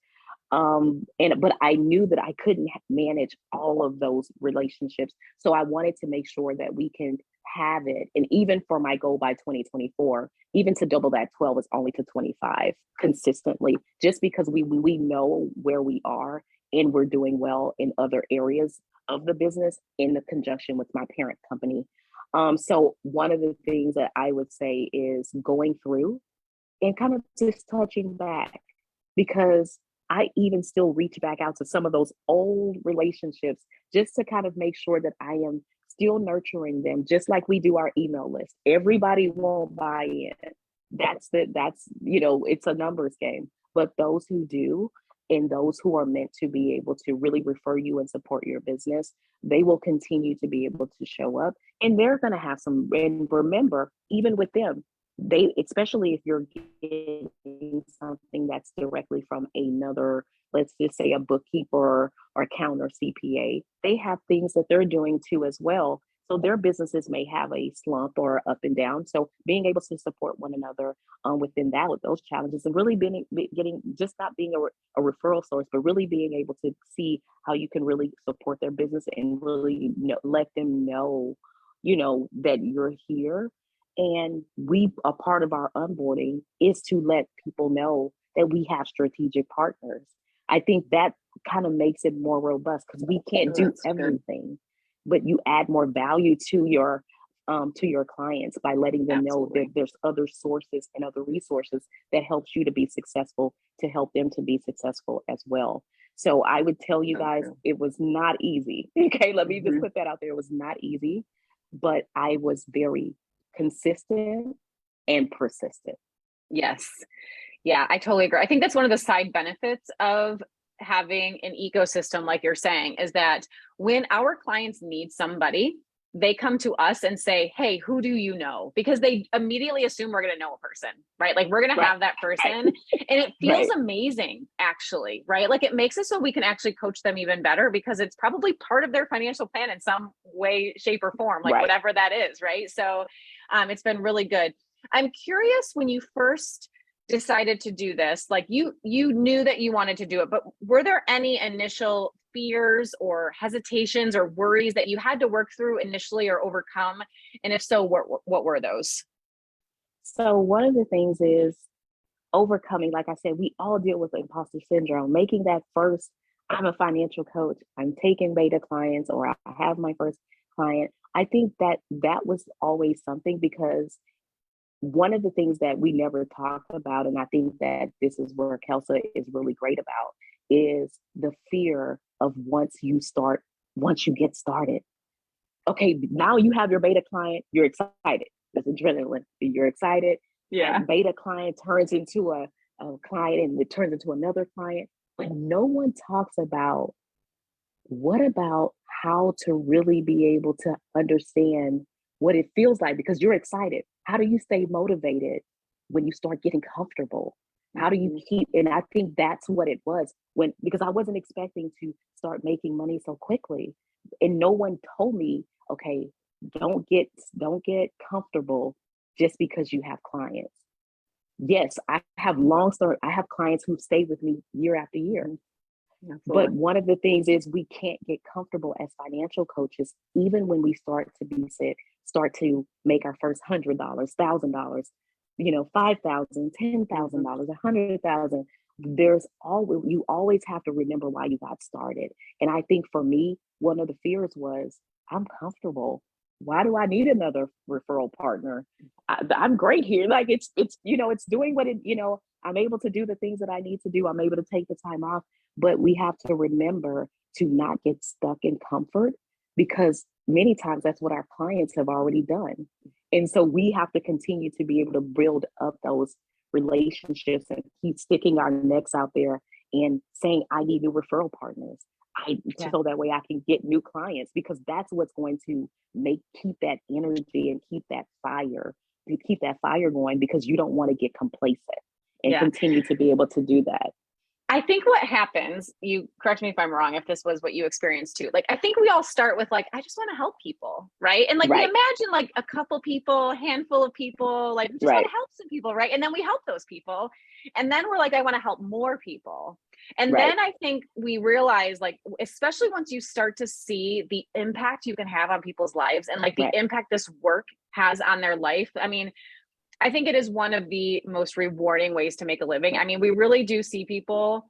But I knew that I couldn't manage all of those relationships. So I wanted to make sure that we can have it. And even for my goal by 2024, even to double that 12 is only to 25 consistently, just because we know where we are and we're doing well in other areas of the business in the conjunction with my parent company. So one of the things that I would say is going through and kind of just touching back, because I even still reach back out to some of those old relationships just to kind of make sure that I am still nurturing them, just like we do our email list. Everybody won't buy in. That's it's a numbers game. But those who do, and those who are meant to be able to really refer you and support your business, they will continue to be able to show up. And they're going to have some, and remember, even with them, especially if you're getting something that's directly from another, let's just say a bookkeeper or accountant or CPA, they have things that they're doing too as well. So their businesses may have a slump or up and down. So being able to support one another within that, with those challenges, and really getting, just not being a referral source, but really being able to see how you can really support their business and really let them know, that you're here. And a part of our onboarding is to let people know that we have strategic partners. I think that kind of makes it more robust, because we can't do everything, but you add more value to your clients by letting them know that there's other sources and other resources that helps you to be successful, to help them to be successful as well. So I would tell you guys, it was not easy. Okay, let me just put that out there. It was not easy, but I was very consistent and persistent. Yes. Yeah, I totally agree. I think that's one of the side benefits of having an ecosystem, like you're saying, is that when our clients need somebody, they come to us and say, hey, who do you know? Because they immediately assume we're going to know a person, right? Like we're going to have that person. And it feels amazing, actually, right? Like it makes it so we can actually coach them even better, because it's probably part of their financial plan in some way, shape, or form, like whatever that is, right? So it's been really good. I'm curious, when you first decided to do this, like you knew that you wanted to do it, but were there any initial fears or hesitations or worries that you had to work through initially or overcome? And if so, what were those? So one of the things is overcoming, like I said, we all deal with imposter syndrome, making that first, I'm a financial coach, I'm taking beta clients, or I have my first client. I think that was always something, because one of the things that we never talk about, and I think that this is where 𝗀𝗄 is really great about, is the fear of once you get started. Okay, now you have your beta client, you're excited. There's adrenaline, you're excited. Yeah. Beta client turns into a client, and it turns into another client. But no one talks about, what about how to really be able to understand what it feels like, because you're excited. How do you stay motivated when you start getting comfortable? How do you keep, and I think that's what it was, because I wasn't expecting to start making money so quickly. And no one told me, okay, don't get comfortable just because you have clients. Yes, I have clients who stay with me year after year. Absolutely. But one of the things is, we can't get comfortable as financial coaches, even when we start to make our first $100, $1,000, $5,000, $10,000, $100,000. You always have to remember why you got started. And I think for me, one of the fears was, I'm comfortable. Why do I need another referral partner? I'm great here. Like it's doing what it, I'm able to do the things that I need to do. I'm able to take the time off. but we have to remember to not get stuck in comfort, because many times that's what our clients have already done. And so we have to continue to be able to build up those relationships and keep sticking our necks out there and saying, I need new referral partners. So that way I can get new clients, because that's what's going to keep that energy and keep that fire going, because you don't want to get complacent and continue to be able to do that. I think what happens, you correct me if I'm wrong, if this was what you experienced too. Like, I think we all start with like, I just want to help people, right? And like, we imagine like a couple people, handful of people, like we just want to help some people, right? And then we help those people. And then we're like, I want to help more people. And then I think we realize, like, especially once you start to see the impact you can have on people's lives and like the impact this work has on their life. I mean, I think it is one of the most rewarding ways to make a living. I mean, we really do see people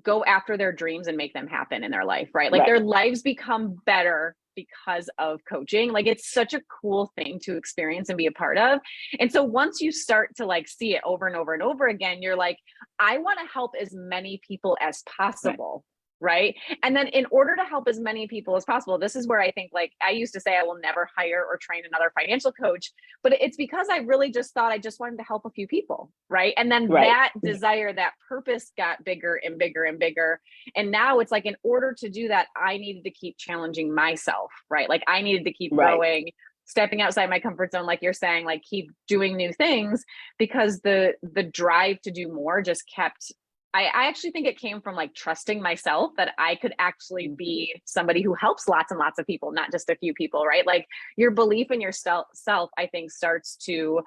go after their dreams and make them happen in their life, right? Like their lives become better because of coaching. Like, it's such a cool thing to experience and be a part of. And so once you start to like see it over and over and over again, you're like, I want to help as many people as possible. Right. And then in order to help as many people as possible, this is where I think, like, I used to say I will never hire or train another financial coach, but it's because I really just thought I just wanted to help a few people. Right. And then that desire, that purpose got bigger and bigger and bigger. And now it's like, in order to do that, I needed to keep challenging myself. Right. Like, I needed to keep growing, stepping outside my comfort zone, like you're saying, like keep doing new things, because the drive to do more just kept. I actually think it came from like trusting myself that I could actually be somebody who helps lots and lots of people, not just a few people, right? Like, your belief in yourself, I think, starts to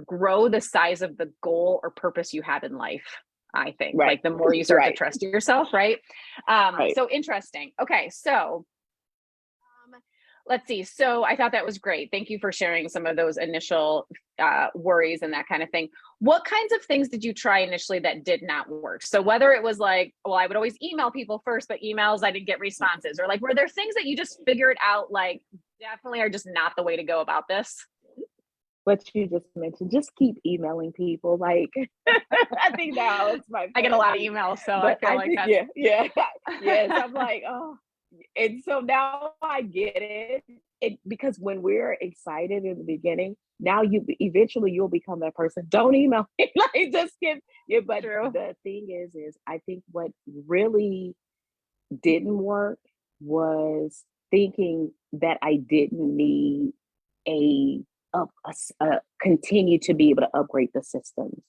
grow the size of the goal or purpose you have in life. I think like the more you start to trust yourself, right? So interesting. Okay. So let's see. So I thought that was great. Thank you for sharing some of those initial worries and that kind of thing. What kinds of things did you try initially that did not work? So whether it was like, well, I would always email people first, but emails, I didn't get responses, or like, were there things that you just figured out, like, definitely are just not the way to go about this? What you just mentioned, just keep emailing people. Like, I think now it's I get a lot of emails, so I feel like that's... yes. I'm like, oh. And so now I get it. Because when we're excited in the beginning, now eventually you'll become that person. Don't email me, like, just give. Yeah, but the thing is I think what really didn't work was thinking that I didn't need a continue to be able to upgrade the systems.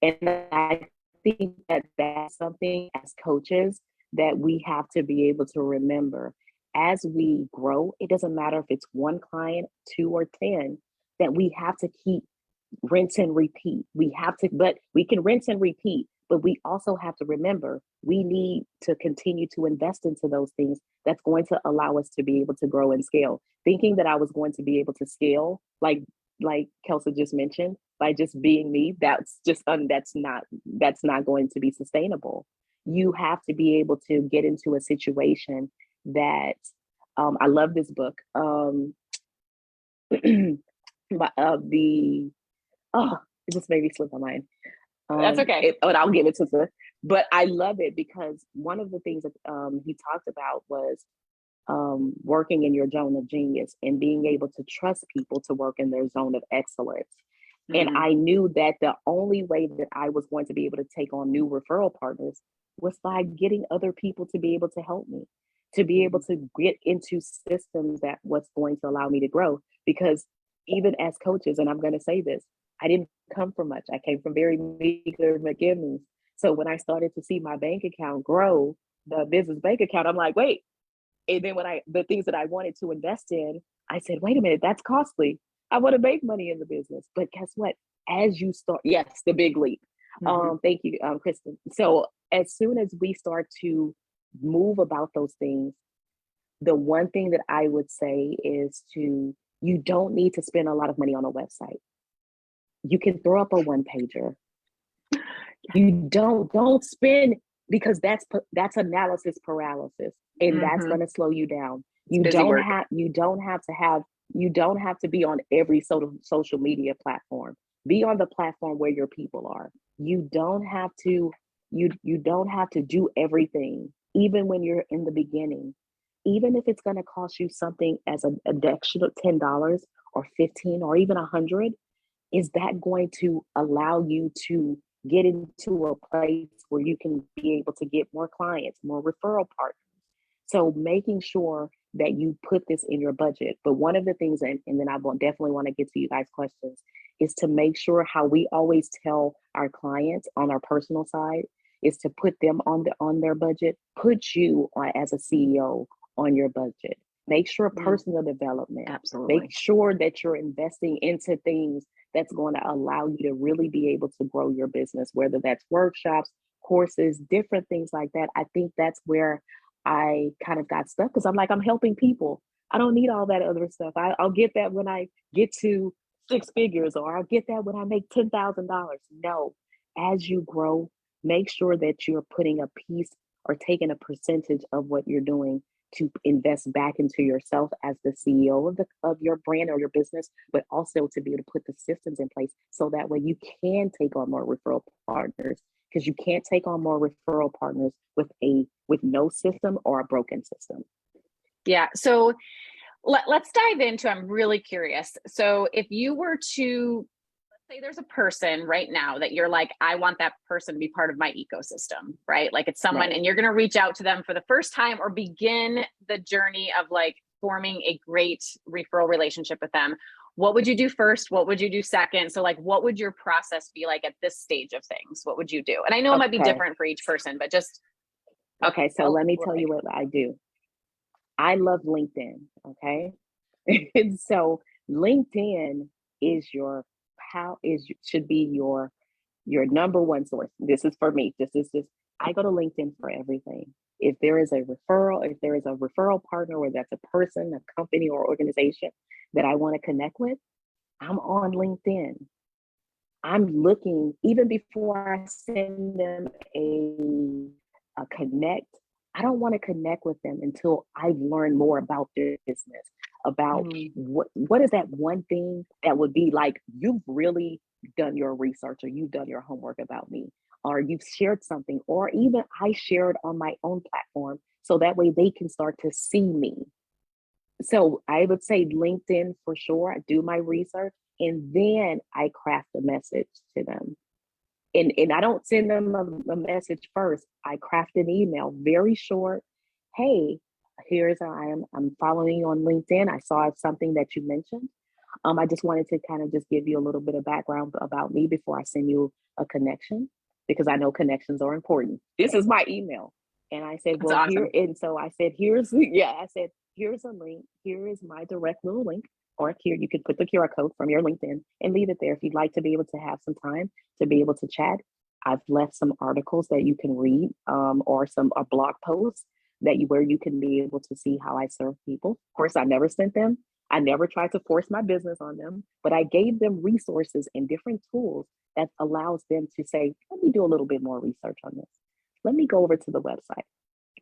And I think that that's something as coaches that we have to be able to remember. As we grow, it doesn't matter if it's one client, 2 or 10, that we have to keep rinse and repeat. But we can rinse and repeat, but we also have to remember we need to continue to invest into those things that's going to allow us to be able to grow and scale. Thinking that I was going to be able to scale, like 𝗀𝗻 just mentioned, by just being me, that's not going to be sustainable. You have to be able to get into a situation that I love this book. It just made me slip my mind. That's okay. But I'll give it to the. But I love it because one of the things that he talked about was working in your zone of genius and being able to trust people to work in their zone of excellence. Mm-hmm. And I knew that the only way that I was going to be able to take on new referral partners was by getting other people to be able to help me, to be able to get into systems that was going to allow me to grow. Because even as coaches, and I'm going to say this, I didn't come from much. I came from very meager beginnings. So when I started to see my bank account grow, the business bank account, I'm like, wait. And then the things that I wanted to invest in, I said, wait a minute, that's costly. I want to make money in the business. But guess what? As you start, yes, the big leap. Mm-hmm. Thank you, Kristen. So as soon as we start to move about those things, the one thing that I would say is you don't need to spend a lot of money on a website. You can throw up a one-pager. You don't spend, because that's analysis paralysis, and that's going to slow you down. You don't have to be on every social media platform. Be on the platform where your people are. You don't have to You don't have to do everything, even when you're in the beginning. Even if it's going to cost you something as an additional $10 or 15 or even 100, is that going to allow you to get into a place where you can be able to get more clients, more referral partners? So making sure that you put this in your budget. But one of the things, and then I will definitely want to get to you guys' questions, is to make sure how we always tell our clients on our personal side is to put them on their budget, put you as a CEO on your budget. Make sure personal development. Absolutely. Make sure that you're investing into things that's going to allow you to really be able to grow your business, whether that's workshops, courses, different things like that. I think that's where I kind of got stuck, because I'm like, I'm helping people. I don't need all that other stuff. I'll get that when I get to 6 figures, or I'll get that when I make $10,000. No, as you grow, make sure that you're putting a piece or taking a percentage of what you're doing to invest back into yourself as the CEO of your brand or your business, but also to be able to put the systems in place so that way you can take on more referral partners, because you can't take on more referral partners with no system or a broken system. Yeah. So let's dive into, I'm really curious. So if you were to, let's say there's a person right now that you're like, I want that person to be part of my ecosystem, right? Like it's someone, Right. And you're going to reach out to them for the first time or begin the journey of like forming a great referral relationship with them. What would you do first? What would you do second? So like, what would your process be like at this stage of things? What would you do? And I know it might be different for each person, but just. Okay. So let me tell you what I do. I love LinkedIn. Okay. And so LinkedIn is should be your number one source. This is for me. I go to LinkedIn for everything. If there is a referral partner, whether that's a person, a company, or organization that I want to connect with, I'm on LinkedIn. I'm looking, even before I send them a connect, I don't want to connect with them until I've learned more about their business, about what is that one thing that would be like, you've really done your research, or you've done your homework about me, or you've shared something, or even I shared on my own platform, so that way they can start to see me. So I would say LinkedIn for sure. I do my research, and then I craft a message to them. And I don't send them a message first. I craft an email, very short. Hey, here's how I'm following you on LinkedIn. I saw something that you mentioned. I just wanted to kind of just give you a little bit of background about me before I send you a connection, because I know connections are important. This is my email. And I said, well, awesome. so I said, here's a link. Here is my direct little link. Or here, you could put the QR code from your LinkedIn and leave it there if you'd like to be able to have some time to be able to chat. I've left some articles that you can read, or some blog posts where you can be able to see how I serve people. Of course, I never sent them. I never tried to force my business on them, but I gave them resources and different tools that allows them to say, let me do a little bit more research on this. Let me go over to the website.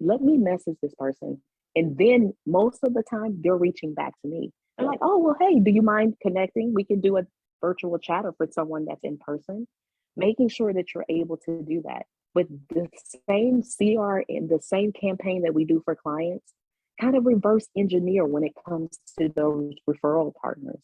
Let me message this person. And then most of the time, they're reaching back to me. I'm like, oh, well, hey, do you mind connecting? We can do a virtual chat, or for someone that's in person, making sure that you're able to do that. But the same CR and the same campaign that we do for clients, kind of reverse engineer when it comes to those referral partners,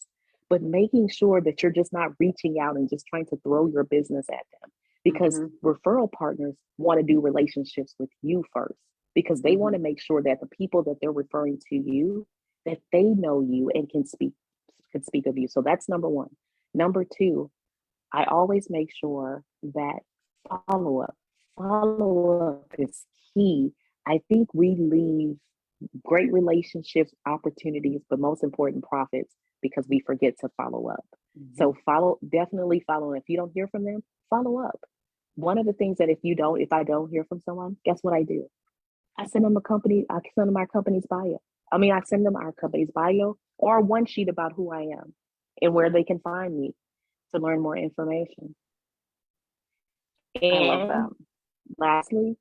but making sure that you're just not reaching out and just trying to throw your business at them, because referral partners want to do relationships with you first, because they want to make sure that the people that they're referring to you, that they know you and can speak of you. So that's number one. Number two, I always make sure that follow up is key. I think we leave great relationships, opportunities, but most important, profits, because we forget to follow up. So definitely follow. If you don't hear from them, follow up. One of the things that if I don't hear from someone, guess what I do? I send them our company's bio. I send them our company's bio or one sheet about who I am and where they can find me to learn more information. And I love that.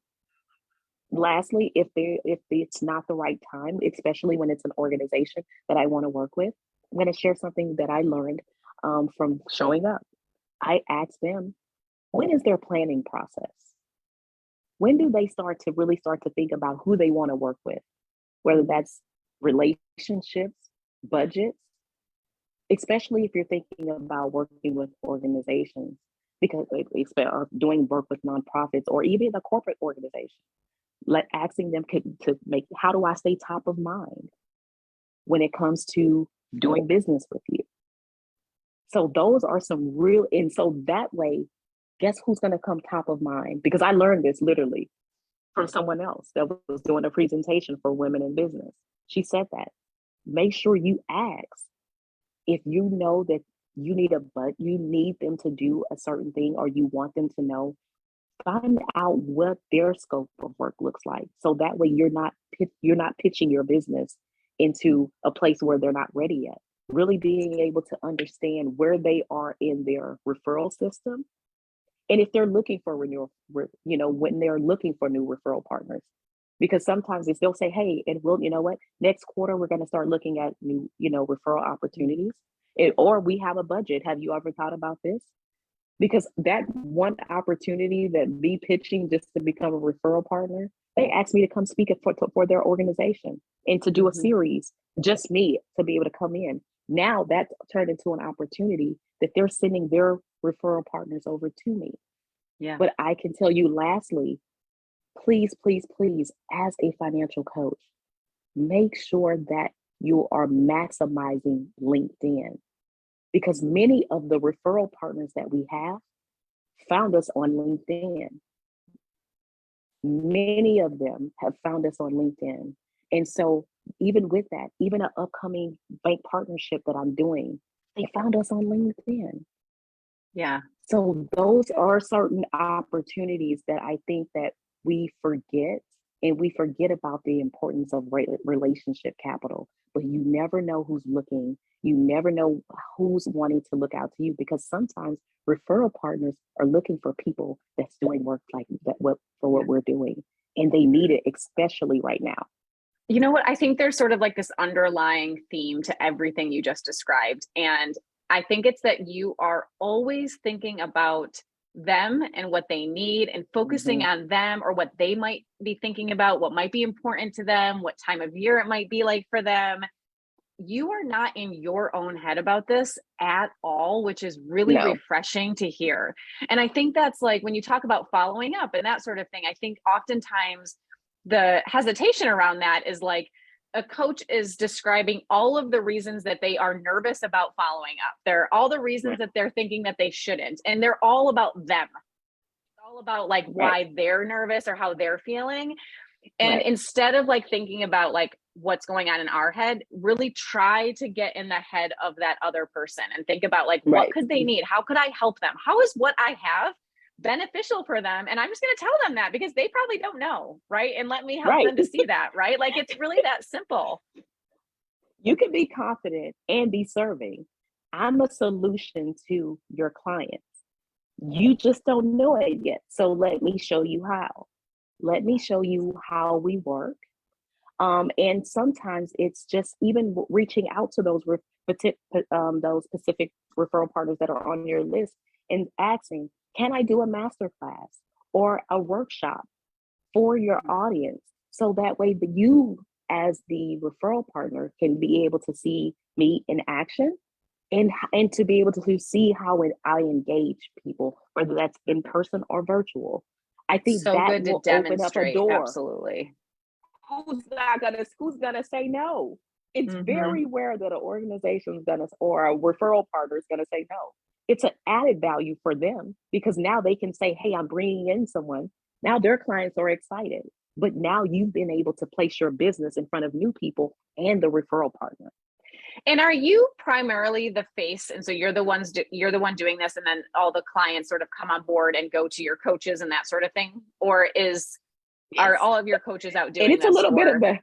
Lastly, if it's not the right time, especially when it's an organization that I want to work with, I'm going to share something that I learned from showing up. I asked them, when is their planning process? when do they really start to think about who they want to work with? Whether that's relationships, budgets, especially if you're thinking about working with organizations, because or doing work with nonprofits or even a corporate organization, asking them to make, how do I stay top of mind when it comes to doing business with you? So those are some real, and so that way, guess who's going to come top of mind? Because I learned this literally from someone else that was doing a presentation for women in business. She said that, make sure you ask if you know that you need them to do a certain thing, or you want them to know, find out what their scope of work looks like. So that way you're not pitching your business into a place where they're not ready yet. Really being able to understand where they are in their referral system. And if they're looking for renewal, when they're looking for new referral partners, because sometimes they'll say, hey, and you know what, next quarter, we're going to start looking at new, referral opportunities, or we have a budget. Have you ever thought about this? Because that one opportunity that me pitching just to become a referral partner, they asked me to come speak for their organization and to do a series, just me, to be able to come in. Now that's turned into an opportunity that they're sending their referral partners over to me. Yeah. But I can tell you lastly, please, please, please, as a financial coach, make sure that you are maximizing LinkedIn, because many of the referral partners that we have found us on LinkedIn. Many of them have found us on LinkedIn. And so even with that, even an upcoming bank partnership that I'm doing, they found us on LinkedIn. Yeah. So those are certain opportunities that I think that we forget, and we forget about the importance of relationship capital. But you never know who's looking. You never know who's wanting to look out to you, because sometimes referral partners are looking for people that's doing work like that for what we're doing, and they need it, especially right now. You know what? I think there's sort of like this underlying theme to everything you just described. And I think it's that you are always thinking about them and what they need, and focusing on them, or what they might be thinking about, what might be important to them, what time of year it might be like for them. You are not in your own head about this at all, which is really refreshing to hear. And I think that's like, when you talk about following up and that sort of thing, I think oftentimes the hesitation around that is like, a coach is describing all of the reasons that they are nervous about following up. They're all the reasons that they're thinking that they shouldn't. And they're all about them. It's all about like why they're nervous or how they're feeling. And instead of like thinking about like what's going on in our head, really try to get in the head of that other person and think about like, what could they need? How could I help them? How is what I have beneficial for them? And I'm just going to tell them that, because they probably don't know, right? And let me help them to see that, right? Like, it's really that simple. You can be confident and be serving. I'm a solution to your clients. You just don't know it yet. So let me show you how. Let me show you how we work. And sometimes it's just even reaching out to those specific referral partners that are on your list and asking, can I do a masterclass or a workshop for your audience? So that way you, as the referral partner, can be able to see me in action, and to be able to see how I engage people, whether that's in person or virtual. I think so that good to will open up a door. Absolutely. Who's gonna say no? It's very rare that an organization's or a referral partner is gonna say no. It's an added value for them, because now they can say, hey, I'm bringing in someone. Now their clients are excited, but now you've been able to place your business in front of new people and the referral partner. And are you primarily the face? And so you're the one doing this, and then all the clients sort of come on board and go to your coaches and that sort of thing? Or are all of your coaches out doing and it's this? A little bit of both.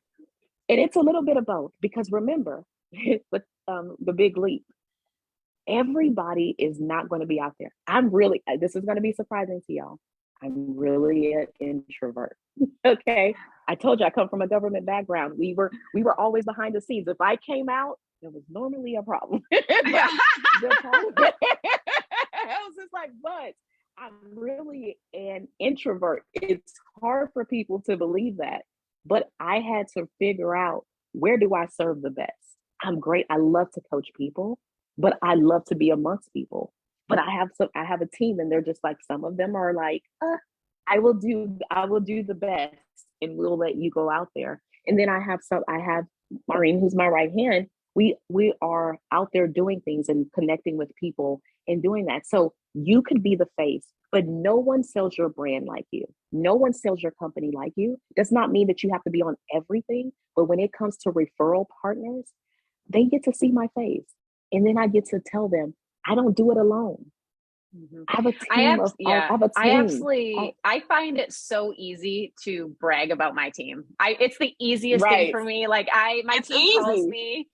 And it's a little bit of both, because remember, with the big leap, everybody is not going to be out there. This is going to be surprising to y'all. I'm really an introvert. Okay. I told you I come from a government background. We were always behind the scenes. If I came out, there was normally a problem. I was just like, but I'm really an introvert. It's hard for people to believe that, but I had to figure out, where do I serve the best? I'm great. I love to coach people, but I love to be amongst people. But I have a team, and they're just like, some of them are like, I will do the best, and we'll let you go out there. And then I have Maureen, who's my right hand. We are out there doing things and connecting with people and doing that. So you could be the face, but no one sells your brand like you. No one sells your company like you. Does not mean that you have to be on everything, but when it comes to referral partners, they get to see my face. And then I get to tell them, I don't do it alone. I have a team. I find it so easy to brag about my team. It's the easiest thing for me. Like my team calls me,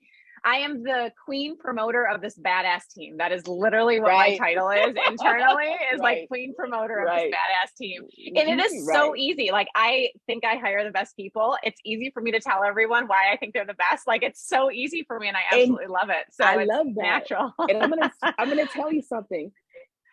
I am the queen promoter of this badass team. That is literally what my title is internally, is like queen promoter of this badass team. And it is so easy. Like, I think I hire the best people. It's easy for me to tell everyone why I think they're the best. Like, it's so easy for me, and I absolutely love it. So I love that. Natural. And I'm gonna tell you something.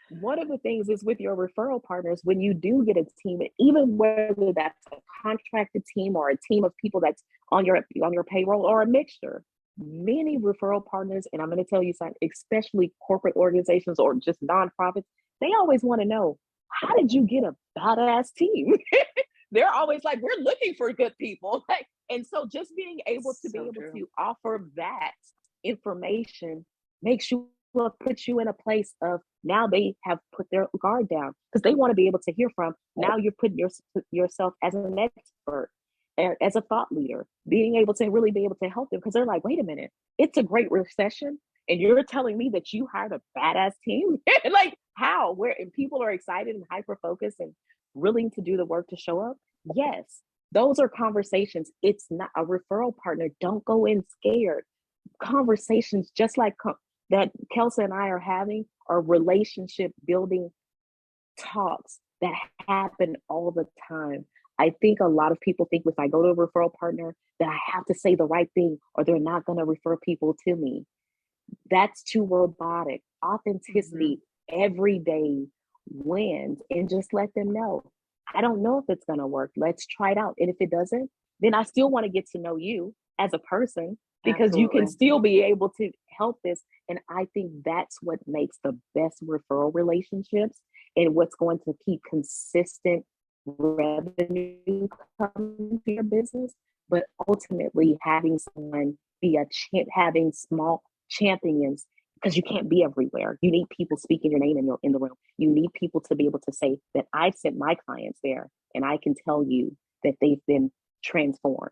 One of the things is, with your referral partners, when you do get a team, even whether that's a contracted team or a team of people that's on your payroll, or a mixture, many referral partners, and I'm going to tell you something, especially corporate organizations or just nonprofits, they always want to know, how did you get a badass team? They're always like, we're looking for good people. And so just being able to offer that information makes you, put you in a place of, now they have put their guard down, because they want to be able to hear from. Now you're putting yourself as an expert, as a thought leader, being able to really be able to help them, because they're like, wait a minute, it's a great recession, and you're telling me that you hired a badass team? Like, how? Where? And people are excited and hyper focused and willing to do the work to show up. Yes, those are conversations. It's not a referral partner. Don't go in scared. Conversations just like that Kelsey and I are having are relationship building talks that happen all the time. I think a lot of people think, if I go to a referral partner, that I have to say the right thing, or they're not going to refer people to me. That's too robotic. Authenticity every day wins, and just let them know, I don't know if it's going to work. Let's try it out. And if it doesn't, then I still want to get to know you as a person, because you can still be able to help this. And I think that's what makes the best referral relationships, and what's going to keep consistent revenue coming to your business. But ultimately, having someone be having small champions, because you can't be everywhere. You need people speaking your name in the room. You need people to be able to say that I've sent my clients there, and I can tell you that they've been transformed.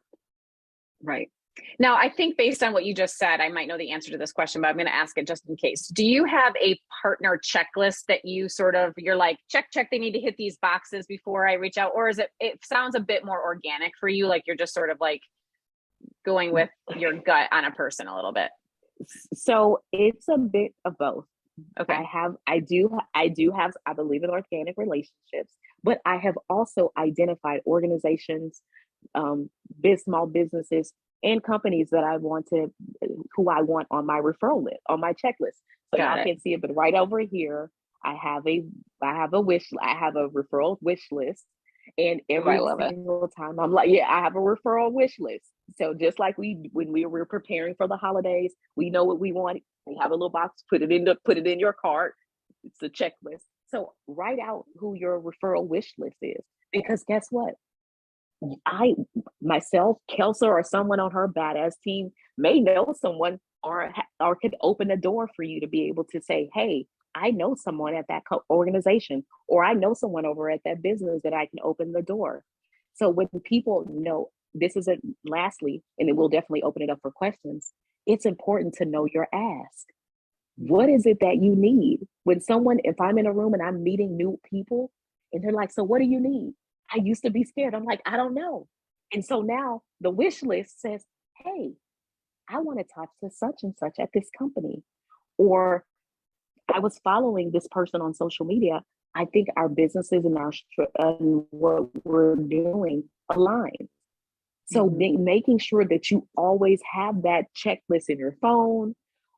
Right. Now, I think based on what you just said, I might know the answer to this question, but I'm going to ask it just in case. Do you have a partner checklist that you you're like, check, they need to hit these boxes before I reach out? Or is it sounds a bit more organic for you? Like, you're just sort of like going with your gut on a person a little bit? So it's a bit of both. Okay. I believe in organic relationships, but I have also identified organizations, small businesses, and companies that who I want on my referral list, on my checklist. So y'all can't see it, but right over here, I have a referral wish list. And every single time I'm like, I have a referral wish list. So just like when we were preparing for the holidays, we know what we want. We have a little box, put it in your cart. It's a checklist. So write out who your referral wish list is, because guess what? Myself, Kelsey, or someone on her badass team may know someone, or could open a door for you to be able to say, hey, I know someone at that organization, or I know someone over at that business that I can open the door. So when people know, lastly, and then we'll definitely open it up for questions, it's important to know your ask. What is it that you need? If I'm in a room and I'm meeting new people, and they're like, so what do you need? I used to be scared. I'm like, I don't know. And so now the wish list says, hey, I want to talk to such and such at this company. Or I was following this person on social media. I think our businesses and what we're doing align. So making sure that you always have that checklist in your phone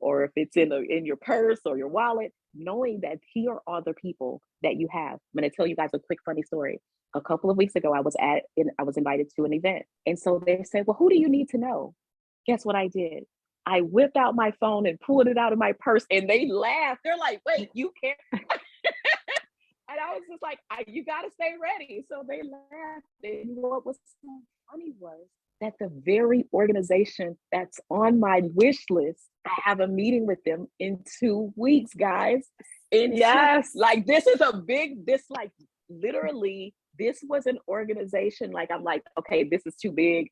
or if it's in your purse or your wallet, knowing that here are the people that you have. I'm going to tell you guys a quick funny story. A couple of weeks ago, I was invited to an event. And so they said, well, who do you need to know? Guess what I did? I whipped out my phone and pulled it out of my purse, and they laughed. They're like, wait, you can't. And I was just like, you got to stay ready. So they laughed. And what was so funny was that the very organization that's on my wish list, I have a meeting with them in 2 weeks, guys. And yes, like, this was an organization. Like, I'm like, okay, this is too big.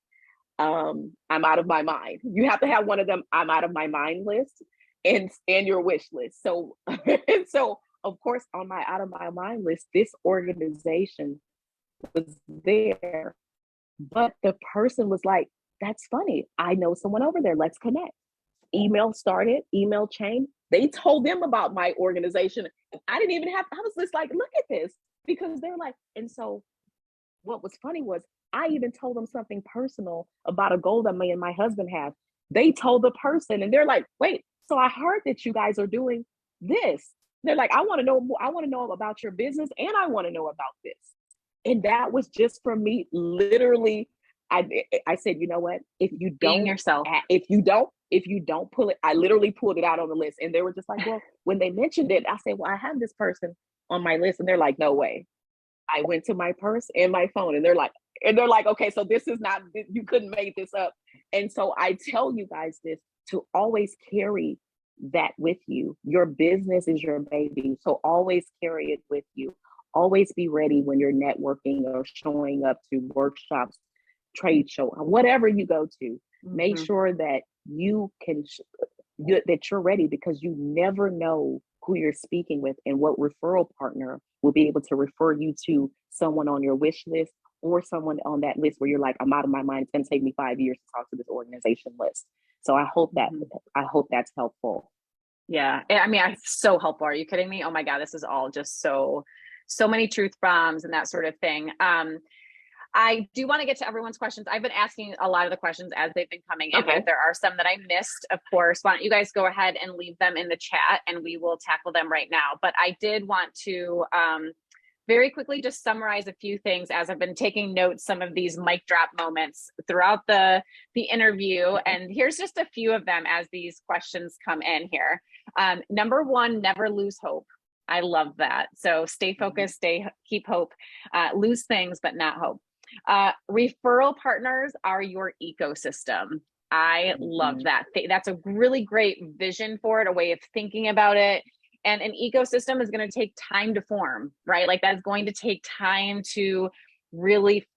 I'm out of my mind. You have to have one of them, I'm out of my mind list and your wish list. So, so of course, on my out of my mind list, this organization was there, but the person was like, that's funny. I know someone over there. Let's connect. Email started, email chain. They told them about my organization. I didn't even I was just like, look at this, because they're like, and so what was funny was I even told them something personal about a goal that me and my husband have. They told the person, and they're like, wait, so I heard that you guys are doing this. They're like, I want to know more. I want to know about your business, and I want to know about this. And that was just for me, literally. I said, you know what? If you don't pull it, I literally pulled it out on the list. And they were just like, well, when they mentioned it, I said, well, I have this person on my list. And they're like, no way. I went to my purse and my phone, and they're like, okay, so this is not, you couldn't make this up. And so I tell you guys this, to always carry that with you. Your business is your baby. So always carry it with you. Always be ready when you're networking or showing up to workshops, trade show, whatever you go to. Mm-hmm. Make sure that you can, that you're ready, because you never know who you're speaking with and what referral partner will be able to refer you to someone on your wish list or someone on that list where you're like, I'm out of my mind. It's going to take me 5 years to talk to this organization list. So I hope that's helpful. Yeah. I mean, it's so helpful. Are you kidding me? Oh my God, this is all just so many truth bombs and that sort of thing. I do want to get to everyone's questions. I've been asking a lot of the questions as they've been coming in. Okay. If there are some that I missed, of course, why don't you guys go ahead and leave them in the chat and we will tackle them right now. But I did want to very quickly just summarize a few things as I've been taking notes, some of these mic drop moments throughout the interview. And here's just a few of them as these questions come in here. Number one, never lose hope. I love that. So stay focused, keep hope, lose things, but not hope. Referral partners are your ecosystem. I love that. That's a really great vision for it, a way of thinking about it. And an ecosystem is going to take time to form, right? Like that's going to take time to really,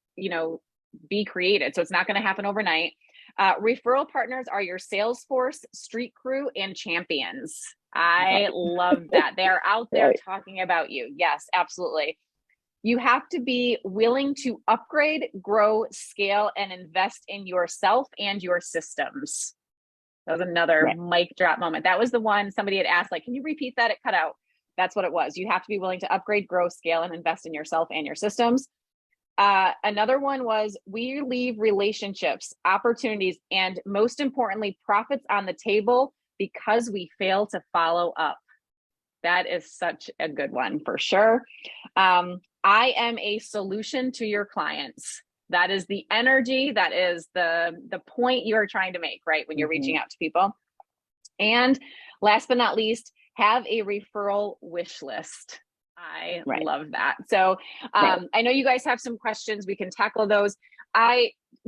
be created. So it's not going to happen overnight. Referral partners are your sales force, street crew, and champions. I love that. They're out there talking about you. Yes, absolutely. You have to be willing to upgrade, grow, scale, and invest in yourself and your systems. That was another mic drop moment. That was the one somebody had asked, like, can you repeat that? It cut out. That's what it was. You have to be willing to upgrade, grow, scale, and invest in yourself and your systems. Another one was, we leave relationships, opportunities, and most importantly, profits on the table because we fail to follow up. That is such a good one for sure. I am a solution to your clients. That is the energy. That is the point you are trying to make, right? When you're reaching out to people. And last but not least, have a referral wish list. I love that. So I know you guys have some questions. We can tackle those.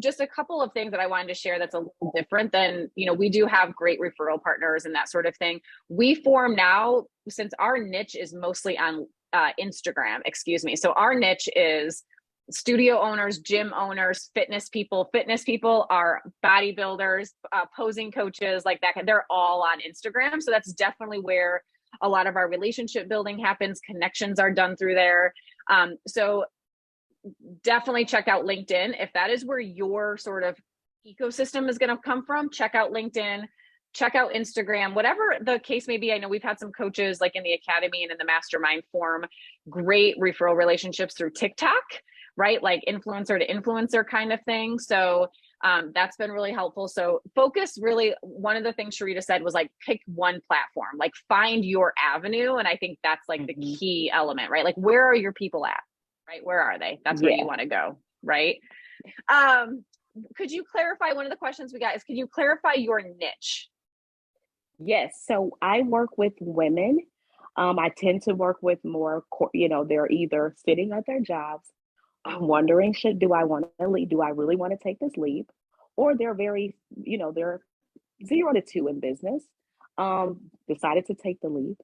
Just a couple of things that I wanted to share that's a little different than, we do have great referral partners and that sort of thing. We form now, since our niche is mostly on Instagram, So our niche is studio owners, gym owners, fitness people. Fitness people are bodybuilders, posing coaches, like that. They're all on Instagram. So that's definitely where a lot of our relationship building happens. Connections are done through there. So definitely check out LinkedIn. If that is where your sort of ecosystem is going to come from, check out LinkedIn, check out Instagram, whatever the case may be. I know we've had some coaches like in the academy and in the mastermind form great referral relationships through TikTok, right? Like influencer to influencer kind of thing. So That's been really helpful. So focus really, one of the things Sharita said was like, pick one platform, like find your avenue. And I think that's like the key element, right? Like, where are your people at, right? Where are they? That's where you want to go, right? Could you clarify, one of the questions we got is, could you clarify your niche? Yes. So I work with women. I tend to work with more, they're either sitting at their jobs, wondering, do I want to leave? Do I really want to take this leap? Or they're very, they're 0 to 2 in business, decided to take the leap.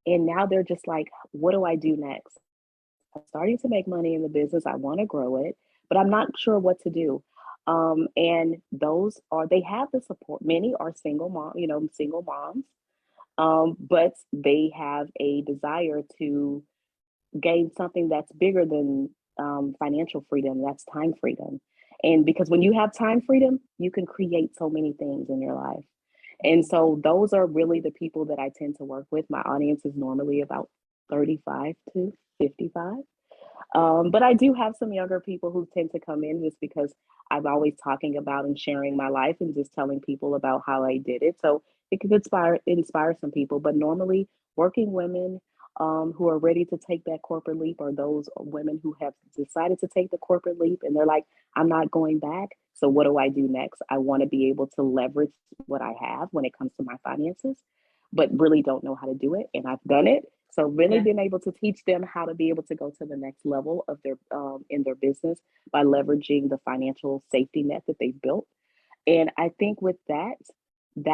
And now they're just like, what do I do next? I'm starting to make money in the business. I want to grow it, but I'm not sure what to do. And they have the support. Many are single moms, but they have a desire to gain something that's bigger than financial freedom. That's time freedom. And because when you have time freedom, you can create so many things in your life. And so those are really the people that I tend to work with. My audience is normally about 35 to 55. But I do have some younger people who tend to come in just because I'm always talking about and sharing my life and just telling people about how I did it. So it could inspire some people. But normally working women who are ready to take that corporate leap, or those women who have decided to take the corporate leap and they're like, I'm not going back. So what do I do next? I want to be able to leverage what I have when it comes to my finances, but really don't know how to do it. And I've done it. So really been able to teach them how to be able to go to the next level of their in their business by leveraging the financial safety net that they've built. And I think with that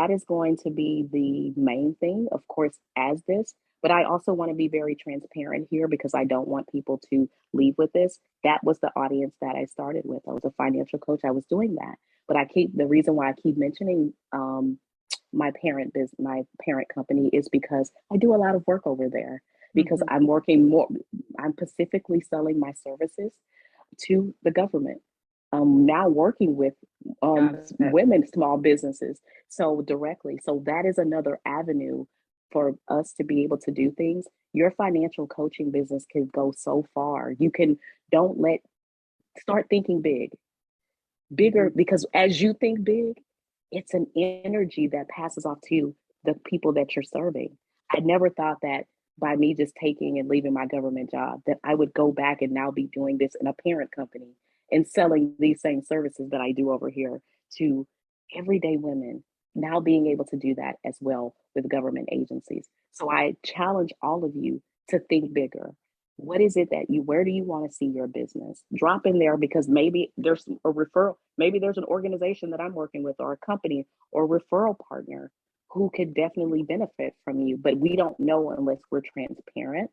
is going to be the main thing, of course, as this. But I also want to be very transparent here because I don't want people to leave with this. That was the audience that I started with. I was a financial coach. I was doing that. But the reason why I keep mentioning my parent company is because I do a lot of work over there because I'm specifically selling my services to the government. Now working with women, small businesses, so directly. So that is another avenue for us to be able to do things. Your financial coaching business can go so far. Start thinking bigger, because as you think big, it's an energy that passes off to the people that you're serving. I never thought that by me just taking and leaving my government job, that I would go back and now be doing this in a parent company and selling these same services that I do over here to everyday women, now being able to do that as well with government agencies. So I challenge all of you to think bigger. What is it where do you want to see your business? Drop in there, because maybe there's a referral, maybe there's an organization that I'm working with, or a company or referral partner who could definitely benefit from you, but we don't know unless we're transparent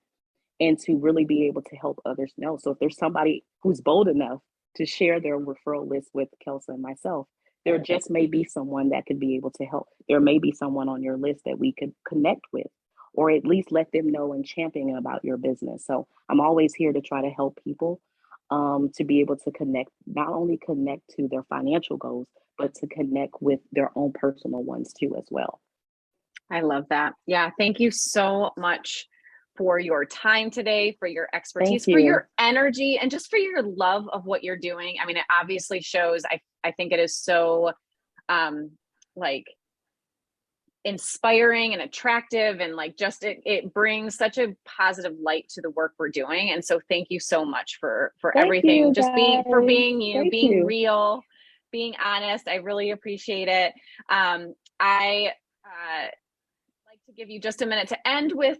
and to really be able to help others know. So if there's somebody who's bold enough to share their referral list with 𝗀𝗀 and myself, there just may be someone that could be able to help. There may be someone on your list that we could connect with, or at least let them know and champion about your business. So I'm always here to try to help people to be able to not only connect to their financial goals, but to connect with their own personal ones too as well. I love that. Yeah. Thank you so much for your time today, for your expertise, for your energy, and just for your love of what you're doing. I mean, it obviously shows. I think it is so inspiring and attractive, and it brings such a positive light to the work we're doing. And so thank you so much for everything, being you, being real, being honest. I really appreciate it. I like to give you just a minute to end with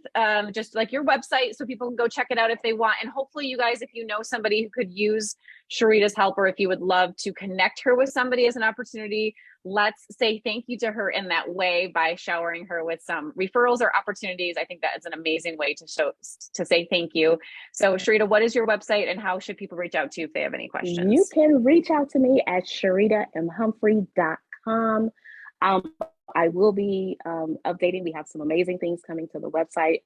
just like your website so people can go check it out if they want. And hopefully you guys, if you know somebody who could use Sharita's help, or if you would love to connect her with somebody as an opportunity, let's say thank you to her in that way by showering her with some referrals or opportunities. I think that is an amazing way to say thank you. So Sharita, what is your website, and how should people reach out to you if they have any questions? You can reach out to me at SharitaMHumphrey.com. I will be updating. We have some amazing things coming to the website.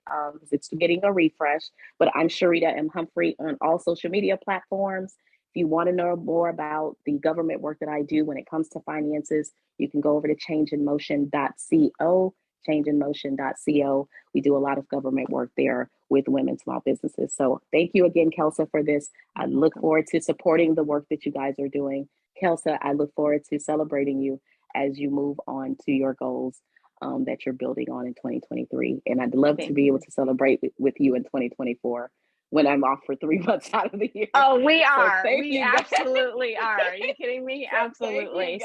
It's getting a refresh, but I'm Sharita M. Humphrey on all social media platforms. If you want to know more about the government work that I do when it comes to finances, you can go over to changeinmotion.co, changeinmotion.co. We do a lot of government work there with women small businesses. So thank you again, 𝗀𝗀, for this. I look forward to supporting the work that you guys are doing. 𝗀𝗀, I look forward to celebrating you as you move on to your goals that you're building on in 2023. And I'd love to be able to celebrate with you in 2024 when I'm off for 3 months out of the year. Oh, we are. So we absolutely are. Are you kidding me? So absolutely.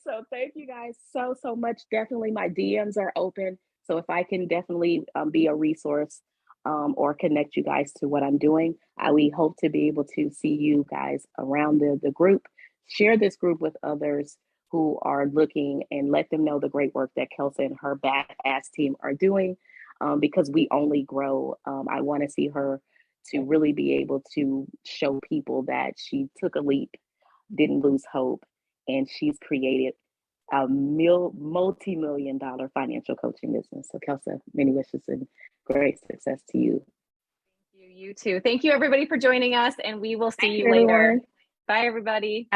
So thank you guys so much. Definitely my DMs are open. So if I can definitely be a resource or connect you guys to what I'm doing, we hope to be able to see you guys around the group. Share this group with others who are looking, and let them know the great work that 𝗀𝗀 and her badass team are doing, because we only grow. I want to see her to really be able to show people that she took a leap, didn't lose hope, and she's created a multi-million-dollar financial coaching business. So 𝗀𝗀, many wishes and great success to you. Thank you, you too. Thank you everybody for joining us, and we will see you later. Everyone. Bye everybody.